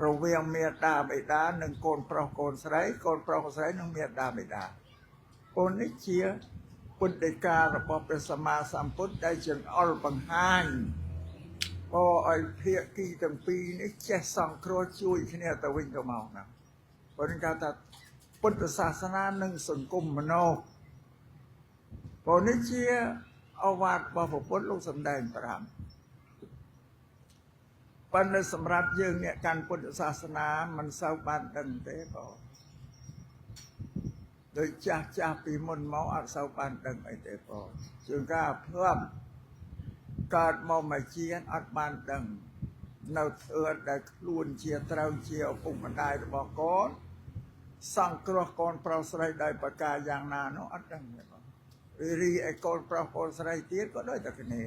រវាងមេត្តាបិតានិងកូនប្រុសកូនស្រីកូនប្រុសកូនស្រីនិងមេត្តាបិតាពលនេះជាពុទ្ធដីការបស់ព្រះសម្មាសម្ពុទ្ធដែលចង្អុលបង្ហាញក៏ឲ្យភាគីទាំងពីរនេះចេះសង្គ្រោះជួយគ្នាទៅវិញទៅមកណាព្រោះគេថាពុទ្ធសាសនានិងសង្គមមនុស្សព្រោះនេះជាអវាទរបស់ព្រះពុទ្ធលោកសម្ដែង5ប៉ុន្តែសម្រាប់យើងអ្នកកាន់ពុទ្ធសាសនាមិនសូវបានដឹងទេបងដោយចាស់ពីមុនមកអត់សូវបានដឹងអីទេបងជាងការភ្លាមកើតមកមកជាអត់បានដឹងនៅធ្វើដែលខ្លួនជាត្រូវជាឪពុកម្ដាយរបស់កូនសង្គ្រោះកូនប្រុសស្រីដោយប្រការយ៉ាងណានោះអត់ដឹងទេបងរីឯកូនប្រុសកូនស្រីទៀតក៏ដូចតែគ្នា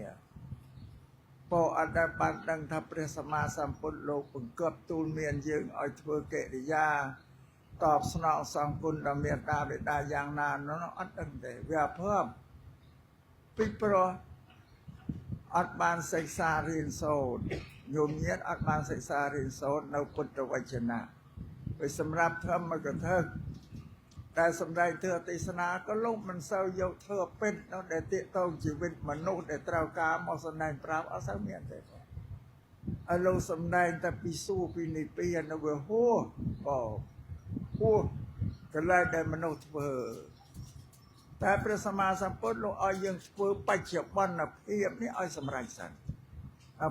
ពោអត់ដែលបានដឹងថាព្រះសម្មាសម្ពុទ្ធលោកបង្គាប់ទូលមានយើងឲ្យធ្វើកិរិយាតបស្នងសងគុណដល់មេត្តាបិតាយ៉ាងណានោះអត់ដឹងទេវាភ័ព្វពីព្រោះអត់បានសិក្សារៀនសូត្រញោមញាតអត់បានសិក្សារៀនសូត្រនៅពុទ្ធវចនៈvìសម្រាប់ធម្មកថាតែសម្ដែងទិទេសនាក៏លោកមិនសូវយកធ្វើពេញនោះដែលទាក់ទងជីវិតមនុស្សដែលត្រូវការមកសម្ដែងប្រាប់អត់សូវមានទេឲ្យលោកសម្ដែងតែពីសួរពីនិព្វាននៅវាហួរហួរកន្លែងដែលមនុស្សធ្វើតែព្រះសម្មាសម្ពុទ្ធលោកឲ្យយើងធ្វើបច្ចុប្បន្នភាពនេះឲ្យសម្រេចសិន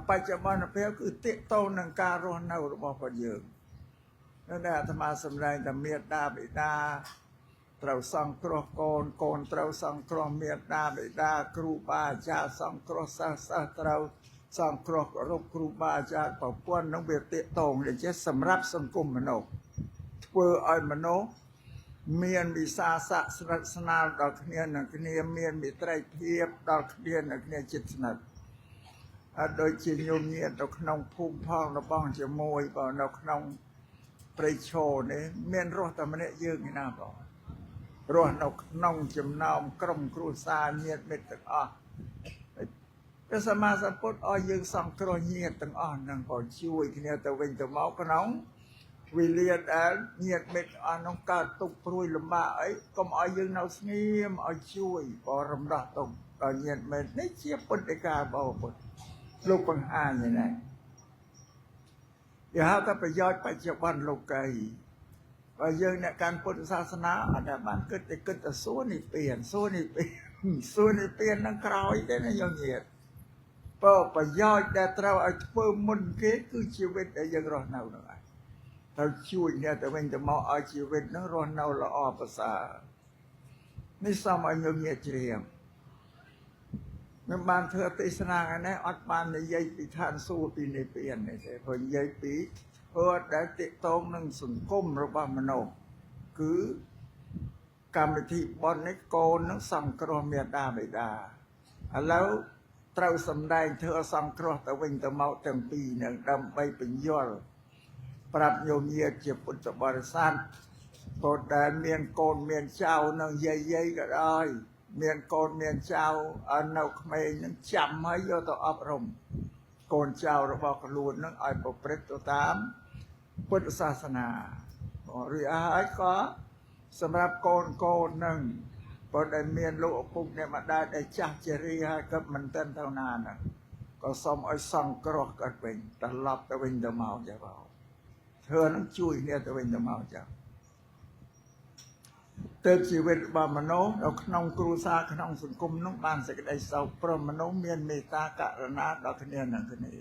បច្ចុប្បន្នភាពគឺទាក់ទងនឹងការរស់នៅរបស់ពួកយើងនៅដែលអាត្មាសម្ដែងតែមេត្តាបិតាត្រូវសង្គ្រោះកូនកូនត្រូវសង្គ្រោះមេត្តាបិតាគ្រូបាអាចារ្យសង្គ្រោះសិស្សត្រូវសង្គ្រោះគោរពគ្រូបាអាចារ្យប្រពន្ធនឹងវាទាក់ទងដូចជាសម្រាប់សង្គមមនុស្សធ្វើឲ្យមនុស្សមានវិសាសៈស្និទ្ធស្នាលដល់គ្នានឹងគ្នាមានមិត្តភាពដល់គ្នានឹងគ្នាចិត្តស្និទ្ធអត់ដូចជាញោមញាតនៅក្នុងភូមិផងរបស់ជាមួយបើនៅក្នុងព្រៃឈរនេះមានរស់តែម្នាក់យើងឯណាបងរស់នៅក្នុងចំណោមក្រុមគ្រួសារញាតិមិត្តទាំងអស់ព្រះសម្មាសម្ពុទ្ធឲ្យយើងសង្គ្រោះញាតិទាំងអស់ហ្នឹងក៏ជួយគ្នាទៅវិញទៅមកក្នុងវេលាដែលញាតិមិត្តអស់នោះកើតទុក្ខព្រួយលំបាកអីកុំឲ្យយើងនៅស្ងៀមឲ្យជួយក៏រំដោះទុក្ខដល់ញាតិមិត្តនេះជាពុទ្ធដីការបស់ពុទ្ធលោកបង្ហាញយ៉ាងណាគេហៅថាប្រយោជន៍បច្ចុប្បន្នលោកីបើយើងអ្នកកាន់ពុទ្ធសាសនាអត់បានគិតតែសួរនិព្វាននឹងក្រោយទេណាយើងញាតិបើប្រយោជន៍ដែលត្រូវឲ្យធ្វើមុនគេគឺជីវិតដែលយើងរស់នៅនោះឯងត្រូវជួយអ្នកទៅវិញទៅមកឲ្យជីវិតនោះរស់នៅល្អប្រសើរនេះសមឲ្យញោមញាតិជ្រាបមិនបានធ្វើទេសនាឯនេះអត់បាននិយាយពីឋានសួគ៌ពីនិព្វានទេព្រោះនិយាយពីធ្វើដែលទាក់ទងនឹងសង្គមរបស់មនុស្សគឺកម្មវិធីបន់នេះកូននឹងសង្គ្រោះមេត្តាបិតាឥឡូវត្រូវសម្ដែងធ្វើសង្គ្រោះទៅវិញទៅមកទាំងពីរនឹងដើម្បីបញ្យល់ប្រាប់ញោមញាតិជាពុទ្ធបរិស័ទព្រោះដែលមានកូនមានចៅនឹងយាយក៏ដោយមានកូនមានចៅនៅក្មេងនឹងចាំហើយយកទៅអប់រំកូនចៅរបស់ខ្លួននឹងឲ្យប្រព្រឹត្តទៅតាមពុទ្ធសាសនារីឯហើយក៏សម្រាប់កូននឹងព្រោះដែលមានលោកឪពុកអ្នកម្ដាយដែលចាស់ជរាហើយក៏មិនទាន់ទៅណាហ្នឹងក៏សូមឲ្យសង្គ្រោះគាត់វិញត្រឡប់ទៅវិញទៅមកចាបងធ្វើនឹងជួយគ្នាទៅវិញទៅមកចាទើបជីវិតរបស់មនុស្សនៅក្នុងគ្រួសារក្នុងសង្គមនោះបានសេចក្តីសុខព្រមមនុស្សមានមេត្តាករុណាដល់គ្នានឹងគ្នា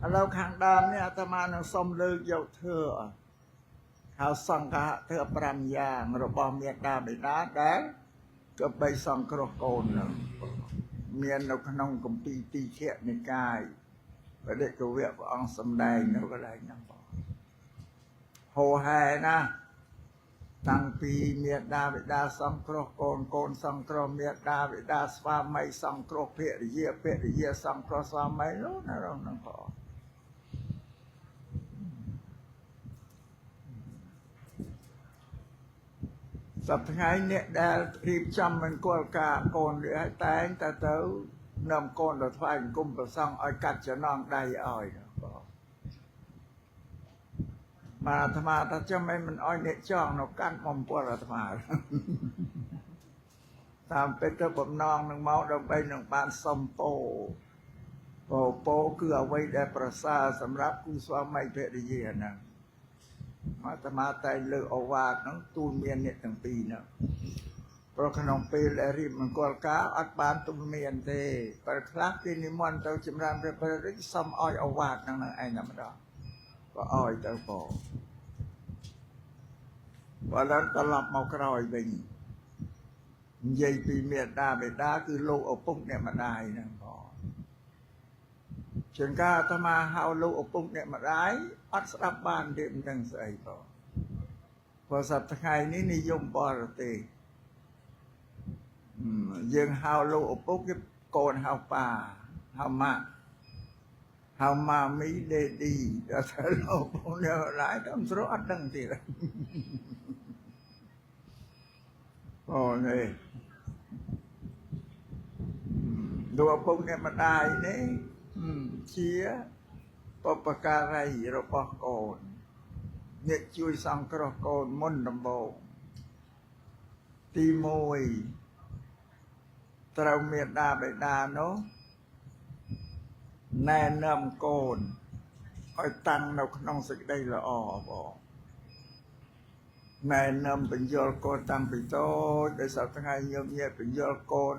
ឥឡូវខាងដើមនេះអាត្មានឹងសូមលើកយកធ្វើហៅសង្ឃៈធ្វើ5យ៉ាងរបស់មេត្តាបិតាដែលក៏បីសង្គ្រោះកូននឹងមាននៅក្នុងគម្ពីរទីឃនិកាយបដិកវៈព្រះអង្គសម្ដែងនៅកន្លែងហ្នឹងបងហោហែណាតាំងពីមេត្តាបិតាសង្គ្រោះកូនសង្គ្រោះមេត្តាបិតាស្វាមីសង្គ្រោះភរិយាសង្គ្រោះស្វាមីនោះណារងហ្នឹងផងសប្តាហ៍នេះដែលរៀបចំមង្គលការកូនឬឲ្យតែងតែទៅនាំកូនទៅថ្វាយអង្គមព្រះសង្ឃឲ្យកាត់ចំណងដៃឲ្យបង มาอาตมาถ้าจะไม่มันอ้อยเนจ้องนกกั้นมอมปวดอาตมาตามเป็นระบบนองหนึ่งเมาดำไปหนึ่งปานสมโปโปคือเอาไว้ได้ประสาสำหรับกุศลไม่เพริเยนะมาตมาใจเลืออวาดน้องตูนเมียนเนี่ยตั้งปีนะเพราะขนมปีและริบมันกอลก้าอัดบานตุนเมียนเตประคลักที่นิมนต์เต้าจิมรานเปรริซ้ำอ้อยอวาดนั่งไอ้น้ำดอกก็อ้อยเต้าโปวันนั้นตลับมากรอยบินยัยปีเมียดาเบดาคือโลกเอาปุ๊กเนี่ยมาได้นะพอเชิงก้าถ้ามาเฮาโลกเอาปุ๊กเนี่ยมาได้อัดสลับบ้านเดิมดังใส่พอสัตย์ไทยนี่นิยมบอระเตยังเฮาโลกเอาปุ๊กโกนเฮาป่าเฮามาไม่ได้ดีแต่ถ้าโลกปุ๊กเนี่ยหลายต้องสรุปอัดดังทีละโอ้เนี่ยดูพวกเนี่ยมาได้เนี่ยเชียปปการัยระบโกนเนี่ยช่วยสังเคราะห์โกนมนต์ดำโบตีมวยตราเมียดาไปดาเนาะแนะนำโกนอ้อยตังเราขนองสึกได้ละอ้อบอกแม่นำเป็นยอลโกนตั้งไปโตได้สัตย์ไงยมเย่เป็นยอลโกน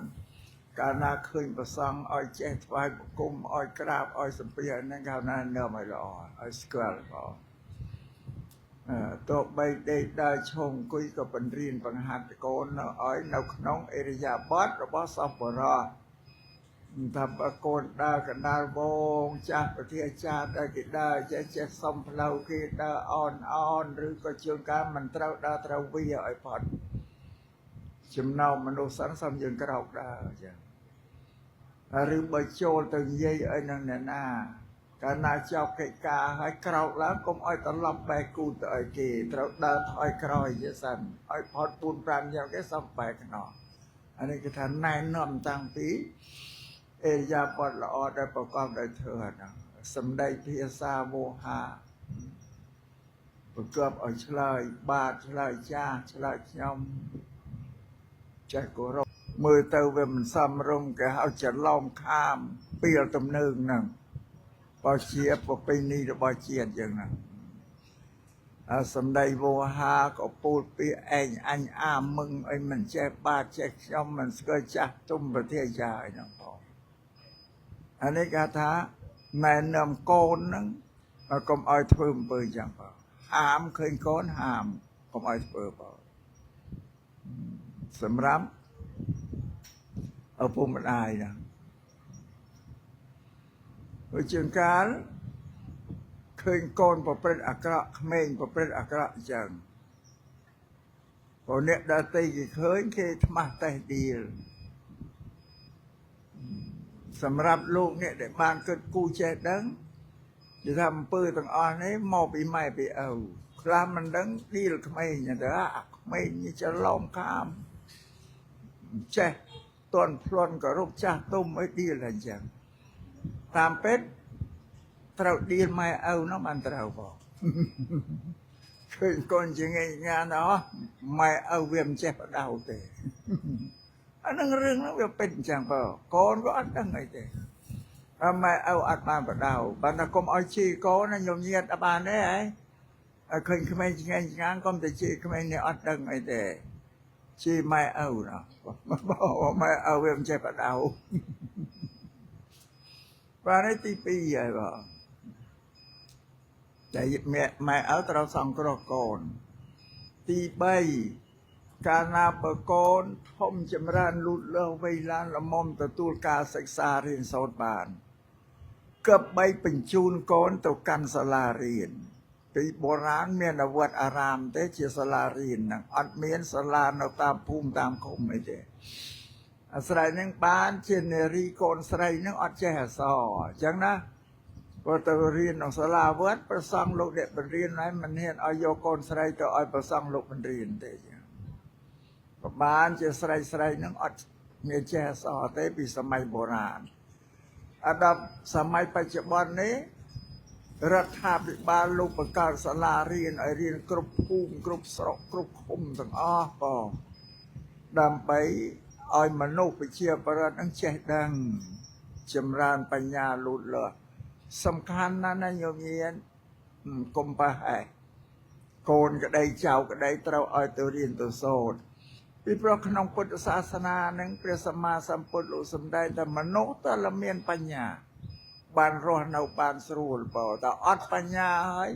การนาคืนประสังอ้อยแจ้ทวายกุมอ้อยกราบอ้อยสเปียนั่งข่าวนั้นเนื้อไม่ละอ้อยสกัลพอตัวใบเด็กได้ชงคุยกับเป็นเรียนปัญหาตะโกนอ้อยนกน้องเอริยาบัดระบสับปะรอทำตะโกนได้กันได้วงจากประเทศชาติได้กิได้เจ๊สมเพลากิได้อ่อนหรือก็เชื่อการมันเต้าได้เต้าวิไอพอดชิมเนามนุษย์สันสมยังกระดกได้จ้ะหรือใบโจลตึงเย่ไอ้นั่นเนี่ยนะการนาเจ้าเกกาให้กระดกแล้วก็อ้อยตลบไปกูต่อยกีเต้าได้อ้อยกระอยเยสันอ้อยพอดปูนปรานยาวแค่สมไปกันเนาะอันนี้คือท่านนายน้อมตั้งปีเอยาปอดละออได้ประกอบได้เถิดนะสำได้เพียซาโมหะประกอบเอาเฉลยบาทเฉลยจ้าเฉลยยมใจกุรมือเตาเวมันซ้ำรงแกเอาจะล้อมข้ามเปรี้ยวตำนึงนั่งปอเชียปอไปนี่หรือปอเชียดอย่างนั้นสำได้โมหะก็ปูดเปียแองอันอ้ามึงไอ้มันแจบาทแจกยมมันก็จะตุ้มประเทศยาอย่างพออันนี้คาถาแม่นำโกนนั้นก็อ้อยเพิ่มเปิดอย่างเปล่าหามเคยโกนหามก็อ้อยเพิ่มเปล่าสำรับเอาปุ่มมันอายนะวิจิตรการเคยโกนประเป็นอักระเมงประเป็นอักระจังพอเนี่ยได้ตีกี่เคยธรรมะแต่ดีสำหรับลูกเนี่ยเด็กบ้านเกิดกูเจ็ดดังจะทำปืนต่างอ่อนนี้มอปีใหม่ไปเอาคลามมันดังดีหรือไม่เนี่ยแต่ไม่นี่จะล้อมข้ามเจ๊ต้นพลนกับรูปจ้าตุ้มไม่ดีอะไรจังตามเป็ดเราดีไม่เอาน้ำมันเราบอกคือคนจะไงงานเนาะไม่เอาเวียมเจ็บดาวเตะอันนั้นเรื่องนั้นเป็นจังเปล่าก่อนก็อัดดังไงเตะทำไมเอาอัดมาประดาวบรรณาคมเอาชีก่อนนั่นยมเงียดบานได้ไอ้เคยขมิ้นไงงานก็จะชีขมิ้นเนี่ยอัดดังไงเตะชีไม่เอาเนาะบอกว่าไม่เอาเวียมเจ็บดาวบานได้ตีปีใหญ่ป่ะแต่แม่เอาเราสั่งกระโกนตีใบการนาปโกนทมจำรานลุดเล่าไวลานละมอมตะตูกาศึกษาเรียนสอดบานเกือบใบเป็นจูนโกนตกกันสลาเรียนปีโบราณเมียนวัดอารามเตเจสลาเรียนนังอัดเมียนสลาเราตามภูมิตามคมไม่เจอาศัยนั่งบ้านเชนเนรีโกนสไลนั่งอัดแจซอจังนะพอตะเรียนของสลาวัดประสังโลกเด็กเป็นเรียนไหนมันเห็นอายโกนสไลต่ออายประสังโลกเป็นเรียนเตบ้านจะใส่นั่งอัดเมียแจสอเตปีสมัยโบราณอันดับสมัยปัจจุบันนี้ រដ្ឋាភិបាលលោកបង្កើតសាលារៀនឲ្យរៀនគ្រប់ភូមិគ្រប់ស្រុកគ្រប់ឃុំទាំងអស់បងដើម្បីឲ្យមនុស្សប្រជាប្រដ្ឋនឹងចេះដឹងចម្រើនបញ្ញាលូតលាស់សំខាន់ណាស់ណាញោមញាតកុំប្រហែសកូនក្តីចៅក្តីត្រូវឲ្យទៅរៀនទៅសូត្រពីព្រោះក្នុងពុទ្ធសាសនានឹងព្រះសម្មាសម្ពុទ្ធលោកសម្ដែងថាមនុស្សតើមានបញ្ញាបានរស់នៅបានស្រួលបើតើអត់បញ្ញាហើយ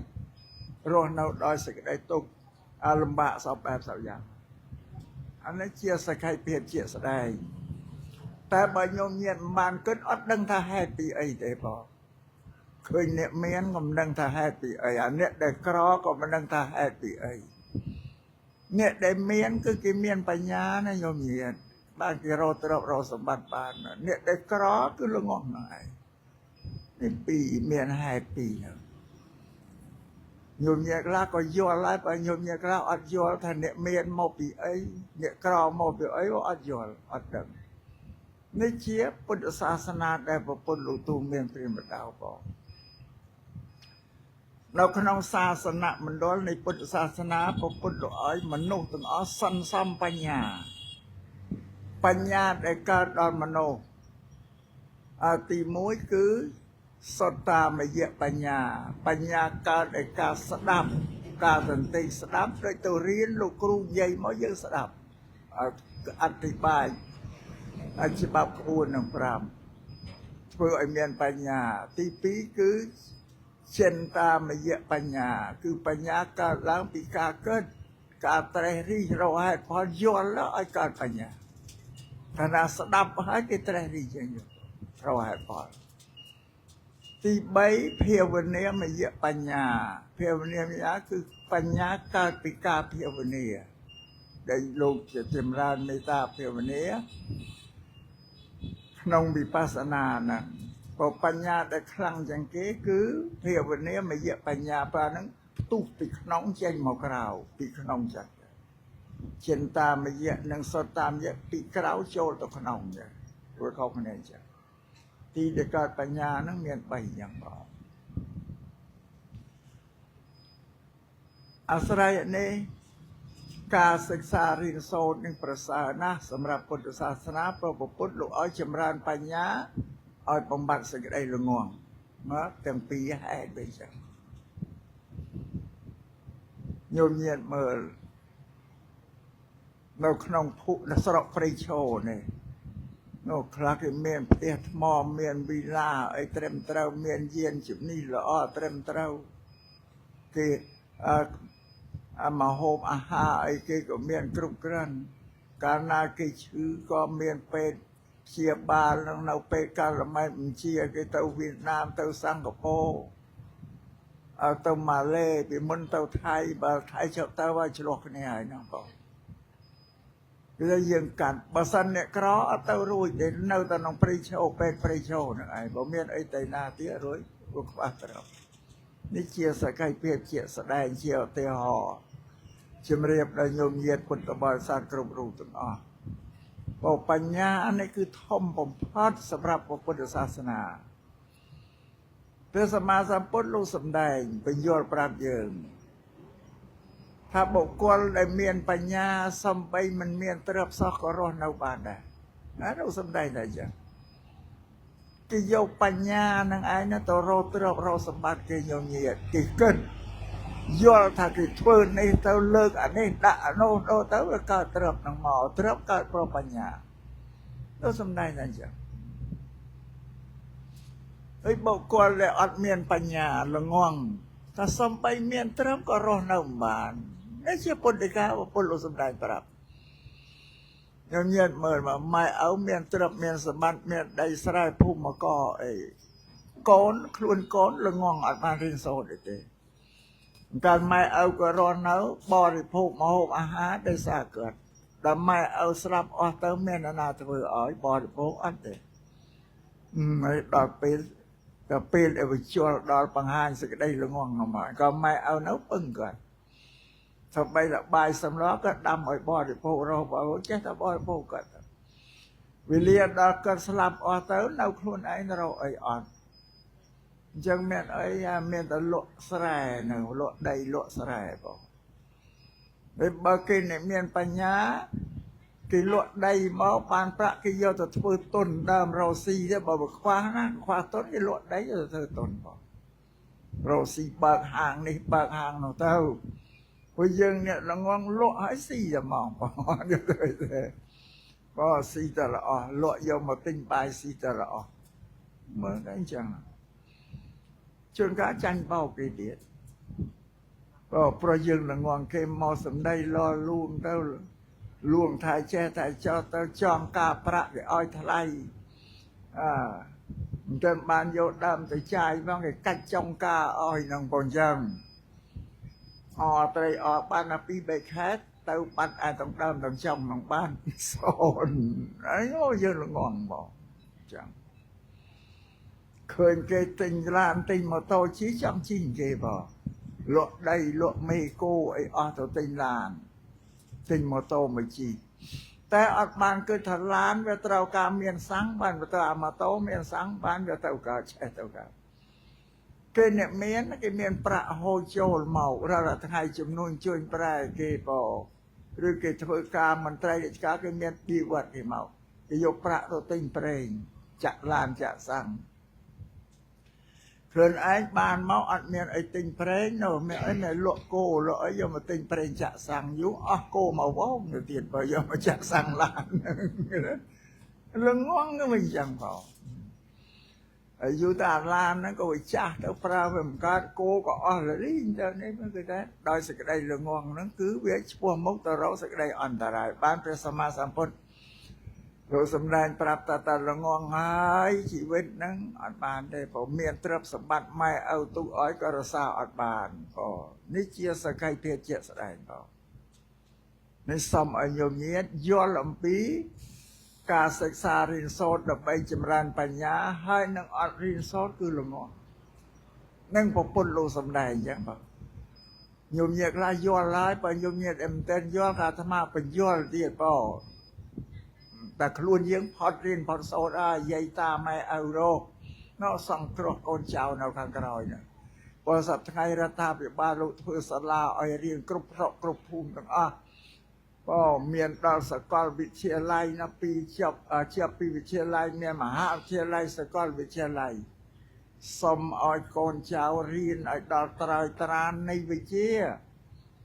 រស់នៅដោយសេចក្តីទុក្ខលំបាកសពបែបសពយ៉ាងអានេះជាសក្ខីភាពជាស្ដែងតែបើញោមញាតមិនបានគិតអត់ដឹងថាហេតុពីអីទេបងឃើញអ្នកមានក៏មិនដឹងថាហេតុពីអីអាអ្នកដែលក្រក៏មិនដឹងថាហេតុពីអីអ្នកដែលមានគឺគេមានបញ្ញាណាញោមញាតបានគេរកទ្រព្យរកសម្បត្តិបានអ្នកដែលក្រគឺល្ងងហ្នឹងឯងនេះពីរមានហេតុពីរហ្នឹងញោមញាតខ្លះក៏យល់ហើយបើញោមញាតខ្លះអត់យល់ថាអ្នកមានមកពីអីអ្នកក្រមកពីអីក៏អត់យល់អត់ដឹងនេះជាពុទ្ធសាសនាដែលព្រះពុទ្ធលោកទូលមានព្រាហ្មណ៍ម្ដៅបងនៅក្នុងសាសនមណ្ឌលនៃពុទ្ធសាសនាព្រះពុទ្ធលោកឲ្យមនុស្សទាំងអស់សន្សំបញ្ញាដែលកើតដល់មនុស្សទី1គឺសត្តាមយៈបញ្ញាកើតដោយការស្ដាប់ការសន្តិស្ដាប់ដូចទៅរៀនលោកគ្រូនិយាយមកយើងស្ដាប់អធិប្បាយច្បាប់4និង5ធ្វើឲ្យមានបញ្ញាទី2គឺចិន្តាមយៈបញ្ញាគឺបញ្ញាកើតឡើងពីការគិតការត្រេះរិះរកហេតុផលយល់ឲ្យកើតបញ្ញាថាណាស្ដាប់ហើយគេត្រេះរិះយ៉ាងនេះរកហេតុផលទី3ភាវនាមយៈបញ្ញាភាវនាមយៈគឺបញ្ញាកើតពីការភាវនាដែលលោកជាចម្រើនមេត្តាភាវនាក្នុងវិបស្សនាណាបើបញ្ញាដែលខ្លាំងជាងគេគឺភាវនាមយៈបញ្ញាប្រើហ្នឹងផ្ទុះពីក្នុងចេញមកក្រៅពីក្នុងចាស់ចិន្តាមយៈនិងសត្តាមយៈពីក្រៅចូលទៅក្នុងចាព្រោះខុសគ្នាចាទីដែលកើតបញ្ញាហ្នឹងមាន3យ៉ាងបងអាស្រ័យនេះការសិក្សារៀនសូត្រនឹងប្រសើរណាស់សម្រាប់ពុទ្ធសាសនាព្រះពុទ្ធលោកឲ្យចម្រើនបញ្ញាឲ្យបំបត្តិសេចក្តីល្ងងមកទាំងពីរហេតុដូចចឹងញោមញាតមើលនៅក្នុងភូមិស្រុកព្រៃឈរនេះនៅខ្លះគេមានផ្ទះថ្មមានវិឡាអីត្រឹមត្រូវមានយានជំនិះល្អត្រឹមត្រូវគេមហូបអាហារអីគេក៏មានគ្រប់គ្រាន់កាលណាគេឈឺក៏មានពេទ្យព្យាបាលនៅពេលកាលម៉ែបញ្ជាគេទៅវៀតណាមទៅសិង្ហបុរីទៅម៉ាឡេពីមុនទៅថៃបើថៃចុះទៅឲ្យឆ្លោះគ្នាហើយហ្នឹងបងគឺយើងកាន់បើសិនអ្នកក្រអត់ទៅរួចទេនៅតែក្នុងព្រៃឈរពេទ្យព្រៃឈរហ្នឹងឯងបើមានអីទៅណាទៀតរួចព្រោះខ្វះត្រូវនេះជាសក្ខីភាពជាស្ដែងជាឧទាហរណ៍ជំរាបដល់ញោមញាតពុទ្ធបរិស័ទគ្រប់រូបទាំងអស់បើបញ្ញានេះគឺធំបំផុតសម្រាប់ពុទ្ធសាសនាព្រះសម្មាសម្ពុទ្ធលោកសម្ដែងបញ្យល់ប្រាប់យើងថាបុគ្គលដែលមានបញ្ញាសំបីមិនមានទ្រព្យសោះក៏រស់នៅបានដែរណាលោកសម្ដែងតែចឹងគេយកបញ្ញានឹងឯងទៅរកទ្រព្យរកសម្បត្តិគេញោមញាតគេគិតយល់ថាគេធ្វើនេះទៅលើកអានេះដាក់អានោះទៅវាកើតទ្រព្យនឹងមកទ្រព្យកើតប្របញ្ញាលោកសម្ដែងតែចឹងហើយបុគ្គលដែលអត់មានបញ្ញាល្ងងថាសំបីមានទ្រព្យក៏រស់នៅមិនបាននេះជាពុទ្ធដីកាពុទ្ធលោកសម្ដែងប្រាប់ញោមញាតមើលមកម៉ែឪមានទ្រព្យមានសម្បត្តិមានដីស្រែភូមិកអីកូនខ្លួនកូនល្ងងអត់បានរៀនសូត្រទេកាលម៉ែឪក៏រស់នៅបរិភោគម្ហូបអាហារដោយសារគាត់ដល់ម៉ែឪស្លាប់អស់ទៅមានអ្នកណាធ្វើឲ្យបរិភោគអត់ទេហើយដល់ពេលដែលវិជុលដល់បង្ហាញសេចក្តីល្ងងមកក៏ម៉ែឪនៅពឹងគាត់ទៅបីតែបាយសម្លក៏ដាំឲ្យបរិភោគរហូតបើចេះតែបរិភោគគាត់វេលាដល់គាត់ស្លាប់អស់ទៅនៅខ្លួនឯងរកអីអត់ ចឹងមានអីមានតែលក់ស្រែនៅលក់ដីលក់ស្រែបងបើគេមានបញ្ញាគេលក់ដីមកបានប្រាក់គេយកទៅធ្វើទុនដើមរស់ស៊ីទេបើខ្វះណាខ្វះទុនគេលក់ដីទៅធ្វើទុនបងរស់ស៊ីបើកហាងនេះបើកហាងនោះទៅព្រោះយើងអ្នកល្ងងលក់ឲ្យស៊ីតែហ្មងបងបើស៊ីតែល្អលក់យកមកទិញបាយស៊ីតែល្អមើលតែអញ្ចឹងជួនកាលចាញ់បោកគេទៀតក៏ប្រយើងល្ងងគេមកសំដីលលួងទៅលួងថៃចេះតែចោលទៅចងការប្រាក់គេឲ្យថ្លៃមិនទាន់បានយកដើមទៅចាយផងគេកាច់ចុងការឲ្យនឹងបងអញ្ចឹងអត្រីអបានដល់2 3ខែទៅបាត់ឯទាំងដើមទាំងចុងក្នុងបានសូនអីយើងល្ងងបងអញ្ចឹងឃើញគេទិញឡានទិញម៉ូតូជិះចង់ជិះគេបងលក់ដីលក់មេគោអីអស់ទៅទិញឡានទិញម៉ូតូមកជិះតែអត់បានគិតថាឡានវាត្រូវការមានសាំងបានទៅអាម៉ូតូមានសាំងបានវាទៅកើតឆេះទៅកើតគេអ្នកមានគេមានប្រាក់ហូរចូលមករាល់ថ្ងៃចំនួនជួយប្រែគេបងឬគេធ្វើការមន្ត្រីរាជការគេមានជីវិតគេមកគេយកប្រាក់ទៅទិញប្រេងចាក់ឡានចាក់សាំងខ្លួនឯងបានមកអត់មានអីទិញប្រេងនោះមានអីនៅលក់គោលក់អីយកមកទិញប្រេងចាក់សាំងយូរអស់គោមកវងទៅទៀតបើយកមកចាក់សាំងឡានលងងទៅវិញចឹងបងអាយុតាឡានហ្នឹងក៏វាចាស់ទៅប្រើវាមិនកើតគោក៏អស់លីងទៅនេះគឺថាដោយសេចក្តីលងងហ្នឹងគឺវាឆ្ពោះមុខទៅរកសេចក្តីអន្តរាយបានព្រះសម្មាសម្ពុទ្ធលោកសម្ដែងប្រាប់តាលងងហើយជីវិតហ្នឹងអត់បានទេព្រោះមានទ្រព្យសម្បត្តិម៉ែឪទុកឲ្យក៏រសារអត់បានបងនេះជាសក្ខីភាពជាក់ស្ដែងបងនេះសូមឲ្យញោមញាតិយល់អំពីការសិក្សារៀនសូត្រដើម្បីចម្រើនបញ្ញាហើយនឹងអត់រៀនសូត្រគឺល្ងងនឹងប្រពន្ធលោកសម្ដែងអញ្ចឹងបងញោមញាតិខ្លះយល់ហើយបើញោមញាតិអឹមតែនយល់ថាអាត្មាបញ្យល់ទៀតបងតែខ្លួនយើងផត់រៀនផត់សូត្រយាយតាម៉ែឪរកនៅសង្គ្រោះកូនចៅនៅខាងក្រោយណាព្រោះសប្តាហ៍ថ្ងៃរដ្ឋាភិបាលលោកធ្វើសាលាឲ្យរៀនគ្រប់ស្រុកគ្រប់ភូមិទាំងអស់បងមានដល់សាកលវិទ្យាល័យណាពីជាប់ពីវិទ្យាល័យមានមហាវិទ្យាល័យសាកលវិទ្យាល័យសូមឲ្យកូនចៅរៀនឲ្យដល់ត្រើយត្រាននៃវិជ្ជា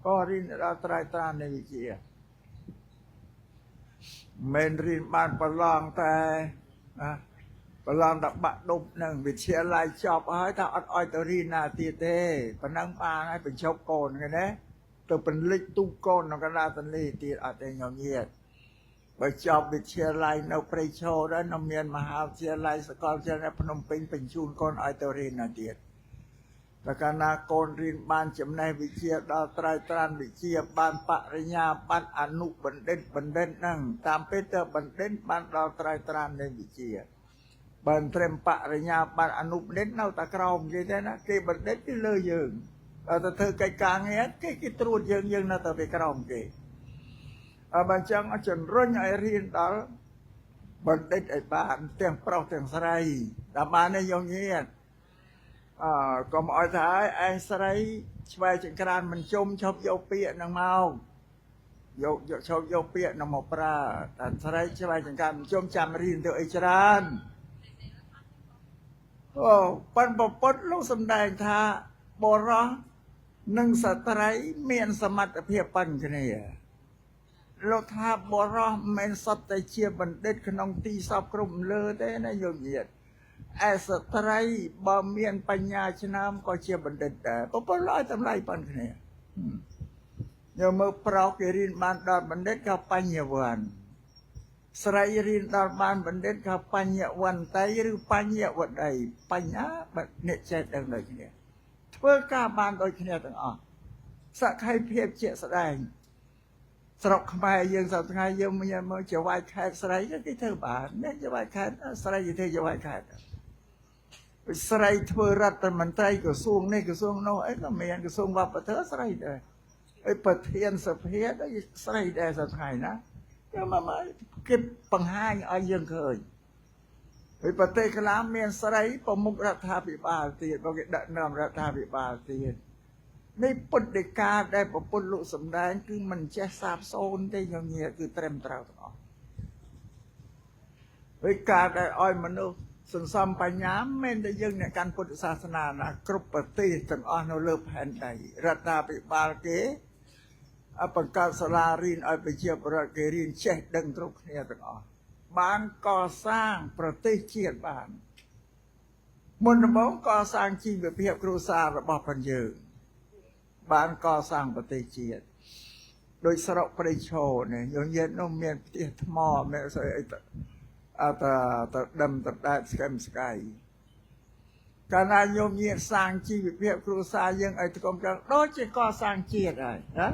ក៏រៀនដល់ត្រើយត្រាននៃវិជ្ជាមិនរៀនបានប្រឡងតែប្រឡងតែបាក់ដប់នឹងវិទ្យាល័យចប់ហើយថាអត់ឲ្យទៅរៀនណាទៀតទេប៉ុណ្ណឹងបានហើយបញ្ចប់កូនគេណាទៅពលិចទូកូននៅកណ្ដាលទន្លេទៀតអត់ទេញោមញាតិបើចប់វិទ្យាល័យនៅព្រៃឈរដែរនៅមានមហាវិទ្យាល័យសាកលវិទ្យាល័យភ្នំពេញបញ្ជូនកូនឲ្យទៅរៀនណាទៀតតែកាលណាកូនរៀនបានចំណេះវិជ្ជាដល់ត្រើយត្រានវិជ្ជាបានបរិញ្ញាបត្រអនុបណ្ឌិតហ្នឹងតាមពេលទៅបណ្ឌិតបានដល់ត្រើយត្រាននៃវិជ្ជាបើត្រឹមបរិញ្ញាបត្រអនុបណ្ឌិតនៅតែក្រោមគេទេណាគេបណ្ឌិតគឺលើយើងទៅធ្វើកិច្ចការងារគេត្រួតយើងនៅតែពីក្រោមគេបើអញ្ចឹងជំរុញឲ្យរៀនដល់បណ្ឌិតឲ្យបានទាំងប្រុសទាំងស្រីតាមបាននេះយងញាតិកុំឲ្យថាឯងស្រីឆ្វែចង្ក្រានមិនជុំឈប់យកពាក្យនឹងមកឈប់យកពាក្យនឹងមកប្រើតែស្រីឆ្វែចង្ក្រានមិនជុំចាំរៀនទៅអីច្រើនប៉ុនប្រពុតលោកសម្ដែងថាបរោះនិងស្ត្រីមានសមត្ថភាពប៉ុនគ្នាលោកថាបរោះមិនសុទ្ធតែជាបណ្ឌិតក្នុងទីសពគ្រប់លើទេណាយោញាតិឯស្ត្រីបើមានបញ្ញាឆ្នើមក៏ជាបណ្ឌិតដែរប្រពន្ធឲ្យតម្លៃប៉ុនគ្នាយកមើលប្រុសគេរៀនបានដល់បណ្ឌិតក៏បញ្ញវន្តស្រីរៀនដល់បានបណ្ឌិតក៏បញ្ញវន្តីឬបញ្ញវតីបញ្ញាអ្នកចេះដឹងដូចគ្នាធ្វើការបានដូចគ្នាទាំងអស់សក្ខីភាពជាក់ស្ដែងស្រុកខ្មែរយើងសប្តាហ៍ថ្ងៃយើងមើលជាវាយខេត្តស្រីគេធ្វើបានអ្នកជាវាយខេត្តស្រីធ្វើជាវាយខេត្តស្រីធ្វើរដ្ឋមន្ត្រីក្រសួងនេះក្រសួងនោះអីក៏មានក្រសួងវប្បធម៌ស្រីដែរអីប្រធានសភាដូចស្រីដែរសប្តាហ៍ថ្ងៃណាយកមកគេបង្ហាញឲ្យយើងឃើញ vìประเทศខ្លះមានស្រីប្រមុខរដ្ឋាភិបាលទៀតបើគេដឹកនាំរដ្ឋាភិបាលទៀតនេះពុទ្ធដីកាដែលប្រពន្ធលោកសំដែងគឺមិនចេះសាបសូន្យទេញោមញាគឺត្រឹមត្រូវទាំងអស់vìការដែលឲ្យមនុស្សសន្សំបញ្ញាមិនតែយើងអ្នកកាន់ពុទ្ធសាសនាណាគ្រប់ប្រទេសទាំងអស់នៅលើផែនដីរដ្ឋាភិបាលគេបង្កើតសាលារៀនឲ្យប្រជាពលរដ្ឋគេរៀនចេះដឹងគ្រប់គ្នាទាំងអស់បានកសាងប្រទេសជាតិបានមុនដំបូងកសាងជីវភាពគ្រួសាររបស់ផងយើងបានកសាងប្រទេសជាតិដោយស្រុកព្រៃឈរនេះយើងនិយាយនោះមានផ្ទះថ្មមានស្អីអីទៅដឹមទៅដែកស្កែមស្កៃកាលណាញោមញាតសាងជីវភាពគ្រួសារយើងឲ្យថ្កុំត្រូវដូចជាកសាងជាតិហើយណា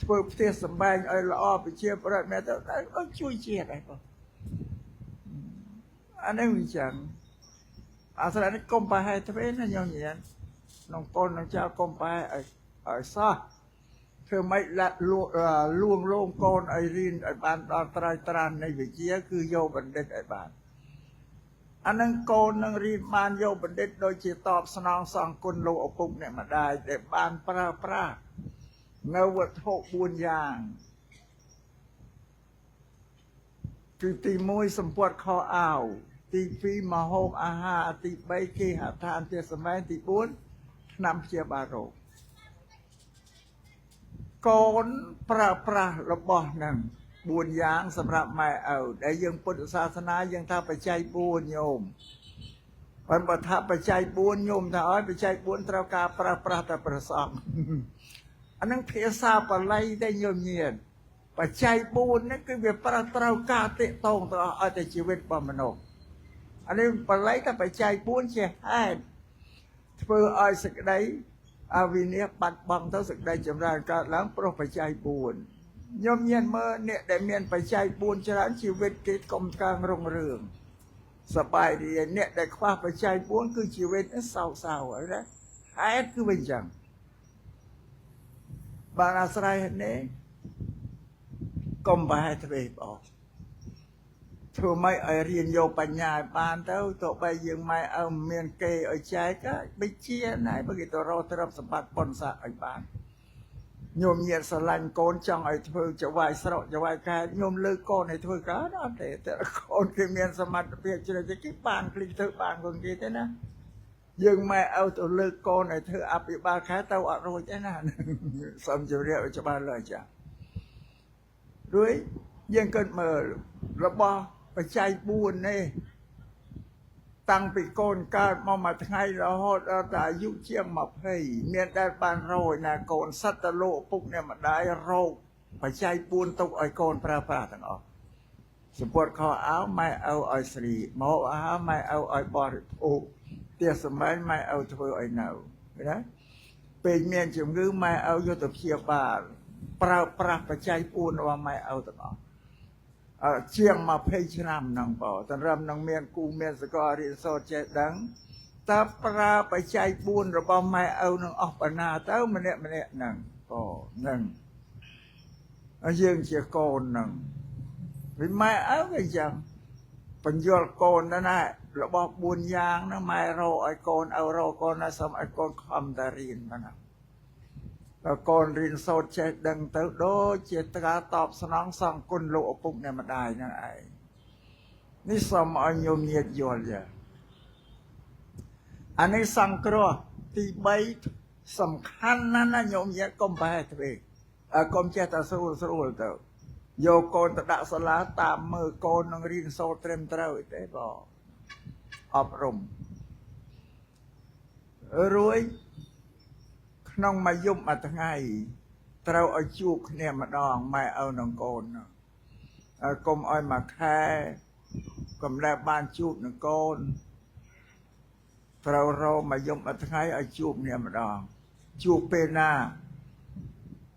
ធ្វើផ្ទះសម្បែងឲ្យល្អប្រជាប្រដ្ឋមែនទៅដូចជួយជាតិហើយបងអានេះវាចឹងអាស្រ័យនេះកុំប្រហែលធ្វើណាញោមញាតក្នុងកូននឹងចៅកុំប្រហែលឲ្យសោះធ្វើម៉េចលួងលោមកូនឲ្យរៀនឲ្យបានដល់ត្រៃត្រាននៃវិជ្ជាគឺយកបណ្ឌិតឲ្យបានអានឹងកូននឹងរៀនបានយកបណ្ឌិតដូចជាតបស្នងសងគុណលោកឪពុកអ្នកម្ដាយដែលបានប្រើប្រាស់នៅវត្ថុ4យ៉ាងគឺទី1សម្ពត់ខោអាវទី2ម្ហូបអាហារទី3គេហដ្ឋានជាសម័យទី4ថ្នាំព្យាបាលរោគកូនប្រើប្រាស់របស់ហ្នឹង4យ៉ាងសម្រាប់ម៉ែឪដែលយើងពុទ្ធសាសនាយើងថាបច្ច័យ4ញោមបើថាបច្ច័យ4ញោមថាឲ្យបច្ច័យ4ត្រូវការប្រើប្រាស់តែព្រះសង្ឃអាហ្នឹងភាសាបាលីតែញោមញាតបច្ច័យ4ហ្នឹងគឺវាប្រើត្រូវការតិតងទៅឲ្យតែជីវិតរបស់មនុស្សអានេះបាលីថាបច្ច័យ4ជាហេតុធ្វើឲ្យសេចក្តីអវិន័យបាត់បង់ទៅសេចក្តីចម្រើនកើតឡើងព្រោះបច្ច័យ4ញោមញាតមើលអ្នកដែលមានបច្ច័យ4ច្រើនជីវិតគេកុំកើងរុងរឿងសប្បាយរីអ្នកដែលខ្វះបច្ច័យ4គឺជីវិតសោកសៅហើយណាហេតុគឺវិញចឹងបានអាស្រ័យនេះកុំប្រហែលធ្វើបងធ្វើម៉េចឲ្យរៀនយកបញ្ញាឲ្យបានទៅទោះបីយើងម៉ែឪមានគេឲ្យចែកក៏បិជាណែបើគេទៅរកទ្រព្យសម្បត្តិប៉ុនស័កឲ្យបានញោមញាតស្រឡាញ់កូនចង់ឲ្យធ្វើចវាយស្រកចវាយកែញោមលើកូនឲ្យធ្វើកើតអត់ទេតែកូនគេមានសមត្ថភាពជ្រើសគេបានគ្លីកធ្វើបានកូនគេទេណាយើងម៉ែឪទៅលើកូនឲ្យធ្វើអភិបាលខែទៅអត់រួចទេណាសូមជម្រាបឲ្យច្បាស់លើចារួចយើងគិតមើលរបស់បច្ច័យ4នេះតាំងពីកូនកើតមកមួយថ្ងៃរហូតដល់តែអាយុជាង20មានដែលបានរយណាកូនសត្វតលោកពុកអ្នកម្ដាយរោគបច្ច័យ4ទុកឲ្យកូនប្រើប្រាស់ទាំងអស់សម្ពុតខោអាវម៉ែឪឲ្យស្រីមកអាហារម៉ែឪឲ្យបរិភោគផ្ទះសម្បែងម៉ែឪធ្វើឲ្យនៅណាពេលមានជំងឺម៉ែឪយកទៅព្យាបាលប្រើប្រាស់បច្ច័យ4របស់ម៉ែឪទាំងអស់ជាង20ឆ្នាំហ្នឹងបងតម្រាំនឹងមានគូមានសកលរៀនសូត្រចេះដឹងតើប្រើបច្ច័យ4របស់ម៉ែឪនឹងអស់បណ្ណាទៅម្នាក់ហ្នឹងបងហ្នឹងយើងជាកូនហ្នឹងvìម៉ែឪវាចឹងបញ្យល់កូនណារបស់4យ៉ាងហ្នឹងម៉ែរកឲ្យកូនឪរកកូនណាសូមឲ្យកូនខំតែរៀនហ្នឹងកូនរៀនសូត្រចេះដឹងទៅដូចជាការតបស្នងសងគុណលោកឪពុកអ្នកម្ដាយហ្នឹងឯងនេះសូមឲ្យញោមញាតយល់ចាអានេះសង្គ្រោះទី3សំខាន់ណាស់ណាញោមញាតកុំប្រហែលធ្វើកុំចេះតែស្រួលទៅយកកូនទៅដាក់សាលាតាមមើលកូននឹងរៀនសូត្រត្រឹមត្រូវទេបងអប់រំរួយក្នុងមួយយប់មួយថ្ងៃត្រូវឲ្យជួបគ្នាម្ដងម៉ែឪនឹងកូនកុំឲ្យមួយខែកុំដែលបានជួបនឹងកូនត្រូវរកមួយយប់មួយថ្ងៃឲ្យជួបគ្នាម្ដងជួបពេលណា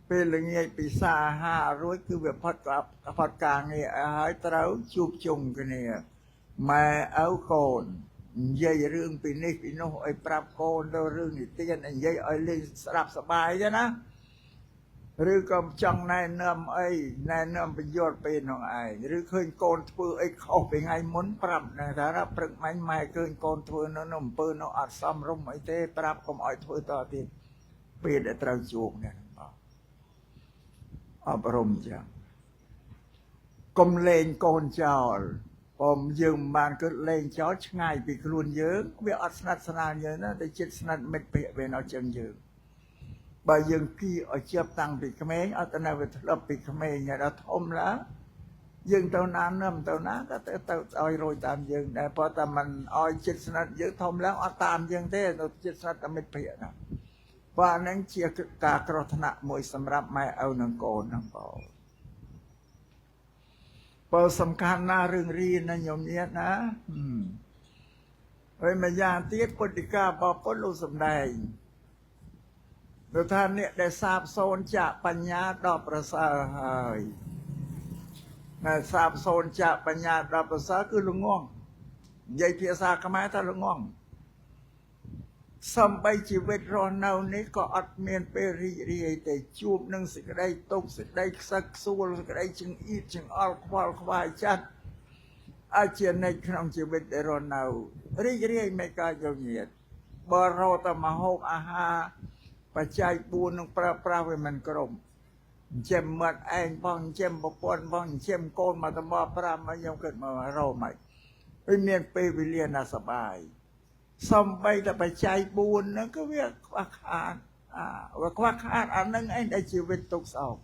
ពេលល្ងាចពិសាអាហាររួចគឺវាផុតការងារឲ្យត្រូវជួបជុំគ្នាម៉ែឪកូននិយាយរឿងពីនេះពីនោះឲ្យប្រាប់កូនទៅរឿងនិទាននិយាយឲ្យលេងស្ដាប់សប្បាយទេណា ឬក៏ចង់ណែនាំអីណែនាំបញ្យល់ពេលនោះឯងឬឃើញកូនធ្វើអីខុសពីថ្ងៃមុនប្រាប់ថាព្រឹកមិញម៉ែឃើញកូនធ្វើនៅអំពើនោះអត់សមរម្យអីទេប្រាប់កុំឲ្យធ្វើតទៀតពេលដែលត្រូវជួបនេះអប់រំចឹងកុំលេងកូនចោលព្រមយើងមិនបានគិតលេងចោលឆ្ងាយពីខ្លួនយើងវាអត់ស្និទ្ធស្នាលយើងណាតែចិត្តស្និទ្ធមិត្តភក្តិវានៅចឹងយើងបើយើងគីឲ្យជាប់តាំងពីក្មេងអត់ទៅនៅវាធ្លាប់ពីក្មេងដល់ធំឡើងយើងទៅណានឹមទៅណាក៏ទៅឲ្យរួចតាមយើងដែរព្រោះតែมันឲ្យចិត្តស្និទ្ធយើងធំឡើងអត់តាមយើងទេទៅចិត្តស្និទ្ធតែមិត្តភក្តិណាព្រោះអានឹងជាការគ្រោះថ្នាក់មួយសម្រាប់ម៉ែឪនិងកូនហ្នឹងបងបើសំខាន់ណារឿងរៀនណាញោមញាតិណាហើយម្យ៉ាងទៀតពុទ្ធិកាបពុទ្ធលោកសំដែងលោកថាអ្នកដែលសាបសូន្យចាកបញ្ញាដល់ប្រសើរហើយតែសាបសូន្យចាកបញ្ញាដល់ប្រសើរគឺល្ងងនិយាយភាសាខ្មែរថាល្ងងសំបីជីវិតរស់នៅនេះក៏អត់មានពេលរីករាយទេជួបនឹងសេចក្តីទុក្ខសេចក្តីខ្សឹកខ្សួលសេចក្តីចង្អៀតចង្អល់ខ្វល់ខ្វាយចិត្តអាចជានិច្ចក្នុងជីវិតដែលរស់នៅរីករាយមិនកើតយញាតបើរកតែម្ហូបអាហារបច្ច័យ4នឹងប្រើប្រាស់វាមិនគ្រប់ចិញ្ចឹមមាត់ឯងបងចិញ្ចឹមប្រពន្ធបងចិញ្ចឹមកូនមកតំប5មកខ្ញុំគិតមករកមិនវាមានពេលវេលាណាសបាយសំបីតែបច្ច័យ4ហ្នឹងក៏វាខ្វះខាតវាខ្វះខាតអានឹងឯងដែលជីវិតទុកសោក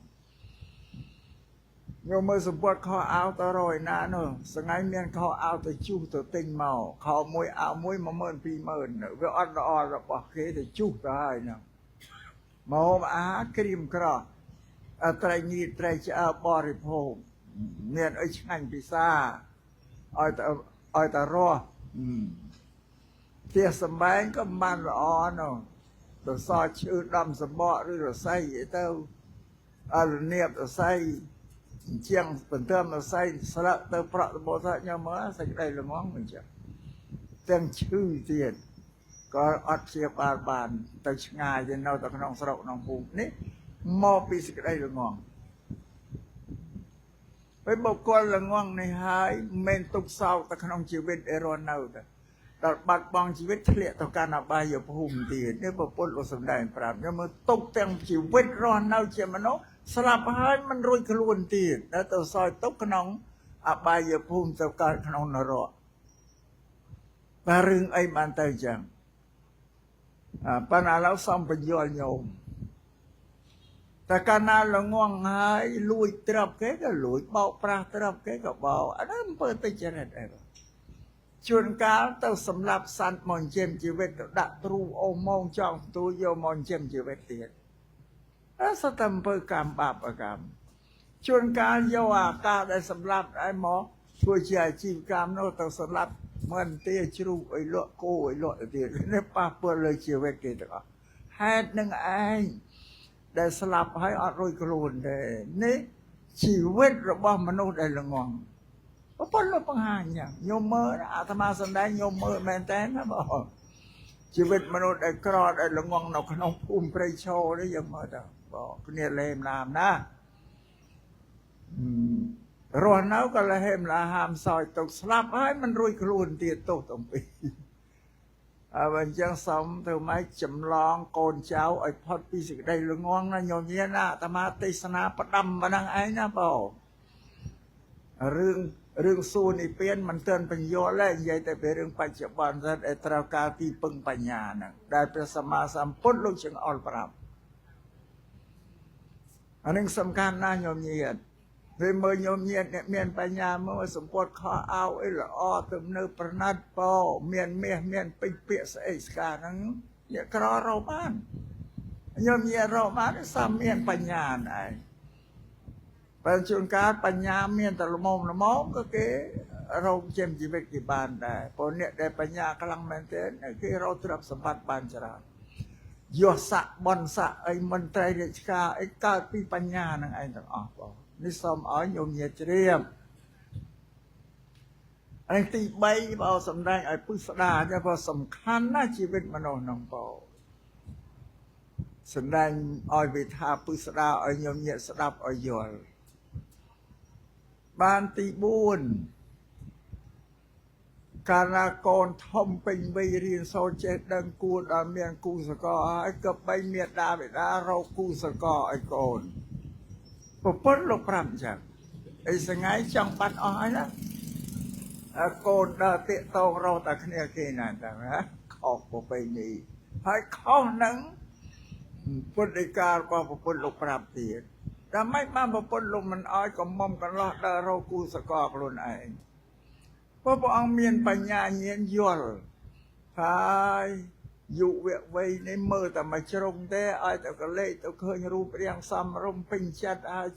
ខ្ញុំមើលសម្បត្តិខោអាវទៅរយណានោះស្ងៃមានខោអាវទៅជុះទៅទិញមកខោមួយអាវមួយ 12000 20000វាអត់ល្អរបស់គេទៅជុះទៅហើយហ្នឹងមកអាហារក្រៀមក្រោះត្រីងៀតត្រីឆ្អើបរិភោគមានអីឆ្ងាញ់ពិសាឲ្យតែរស់ផ្ទះសម្បែងក៏មិនបានល្អនោះទៅសល់ឈើដំសបកឬរស័យអីទៅអរនៀបរស័យជាងបន្ទឹមរស័យស្លឹកទៅប្រក់ដបថាខ្ញុំមើលសេចក្តីល្ងងមិនចឹងទាំងឈឺទៀតក៏អត់ជាបានទៅឆ្ងាយទៅនៅតែក្នុងស្រុកក្នុងភូមិនេះមកពីសេចក្តីល្ងងពេលបុគ្គលល្ងងនេះហើយមិនទុកសោកទៅក្នុងជីវិតឯរស់នៅទៅដល់បាត់បង់ជីវិតធ្លាក់ទៅកាន់អបាយភូមិទៀតនេះពុទ្ធលោកសំដែងប្រាប់ខ្ញុំមើលទុកទាំងជីវិតរស់នៅជាមនុស្សស្លាប់ហើយមិនរួចខ្លួនទៀតដល់ទៅសោយទុកក្នុងអបាយភូមិទៅកើតក្នុងនរកតែរឿងអីបានទៅចឹងប៉ុន្តែឥឡូវសំបញ្យល់ញោមតែកាលណាល្ងងហើយលួចទ្រព្យគេក៏លួចបោកប្រាស់ទ្រព្យគេក៏បោកអានោះអំពើទុច្ចរិតអីជួនកាលទៅសម្លាប់សត្វមកចិញ្ចឹមជីវិតទៅដាក់ទ្រូអូម៉ងចង់ទូយកមកចិញ្ចឹមជីវិតទៀតសត្វអំពើកម្មបាបកម្មជួនកាលយកអាការដែលសម្លាប់ឯមកធ្វើជាអាជីវកម្មនោះទៅសម្លាប់មិនទេជ្រូកអីលក់គោអីលក់ទៀតនេះប៉ះពាល់លើជីវិតគេទាំងអស់ហេតុនឹងឯងដែលស្លាប់ហើយអត់រួចខ្លួនទេនេះជីវិតរបស់មនុស្សដែលល្ងងប៉ុន្តែបង្ហាញញោមមើលអាត្មាសំដែងញោមមើលមែនតើណាបងជីវិតមនុស្សដែលក្រដែលល្ងងនៅក្នុងភូមិព្រៃឈរនេះយើងមើលទៅបងគ្នាលេមឡាមណារស់នៅក៏លហេមឡាហាមសោយទុកស្លាប់ហើយមិនរួចខ្លួនទៀតទោសទាំងពីរអញ្ចឹងសូមទៅមកចម្លងកូនចៅឲ្យផុតពីសេចក្តីល្ងងណាញោមញាណាអាត្មាទេសនាផ្ដាំប៉ុណ្ណឹងឯងណាបងរឿងសួរនិព្វានមិនទាន់បញ្យល់ទេនិយាយតែពីរឿងបច្ចុប្បន្នដែលត្រូវការទីពឹងបញ្ញាហ្នឹងដែលព្រះសម្មាសម្ពុទ្ធលោកចង្អុលប្រាប់អានឹងសំខាន់ណាស់ញោមញាតពេលមើលញោមញាតអ្នកមានបញ្ញាមើលសម្ពុទ្ធខោអាវអីល្អទំនើបប្រណិតពោមានមាសមានពេជ្រពាក្យស្អីស្កាហ្នឹងអ្នកក្ររកបានញោមញាតរកបានសាមមានបញ្ញាឯងបើជួនកាលបញ្ញាមានតែល្មមក៏គេរកជាជីវិតគេបានដែរព្រោះអ្នកដែលបញ្ញាខ្លាំងមែនទែនគេរកទ្រព្យសម្បត្តិបានច្រើនយោស័កបនស័កអីមន្ត្រីរាជការអីកើតពីបញ្ញានឹងឯងទាំងអស់បងនេះសូមឲ្យញោមញាតជ្រាបហើយទី3បើសំដែងឲ្យពុះស្ដារតែបើសំខាន់ណាស់ជីវិតមនុស្សហ្នឹងបង សម្ដែងឲ្យវិថាពុស្ដាឲ្យញោមញាក់ស្ដាប់ឲ្យយល់បានទី4កាលណាកូនធំពេញវ័យរៀនសូត្រចេះដឹងគួរដល់មានគូសកលហើយក៏បីមេត្តាបិតារកគូសកលឲ្យកូនប្រពន្ធលោកប្រាប់ចឹងអីសងៃចង់បាត់អស់ហើយណាកូនដើរតាកតងរកតែគ្នាគេណាតាណាខុសប្រពៃណីហើយខុសនឹងពុទ្ធដីការបស់ប្រពន្ធលោកប្រាប់ទៀតដើម្បីបានប្រពន្ធលោកមិនអោយកំមុំកន្លោះដើររកគូសកលខ្លួនឯងព្រះអង្គមានបញ្ញាញាណយល់ហើយយុវវ័យនេះមើលតែមួយជ្រុងទេឲ្យតែកលេចទៅឃើញរូបរាងសមរម្យពេញចិត្តហើយ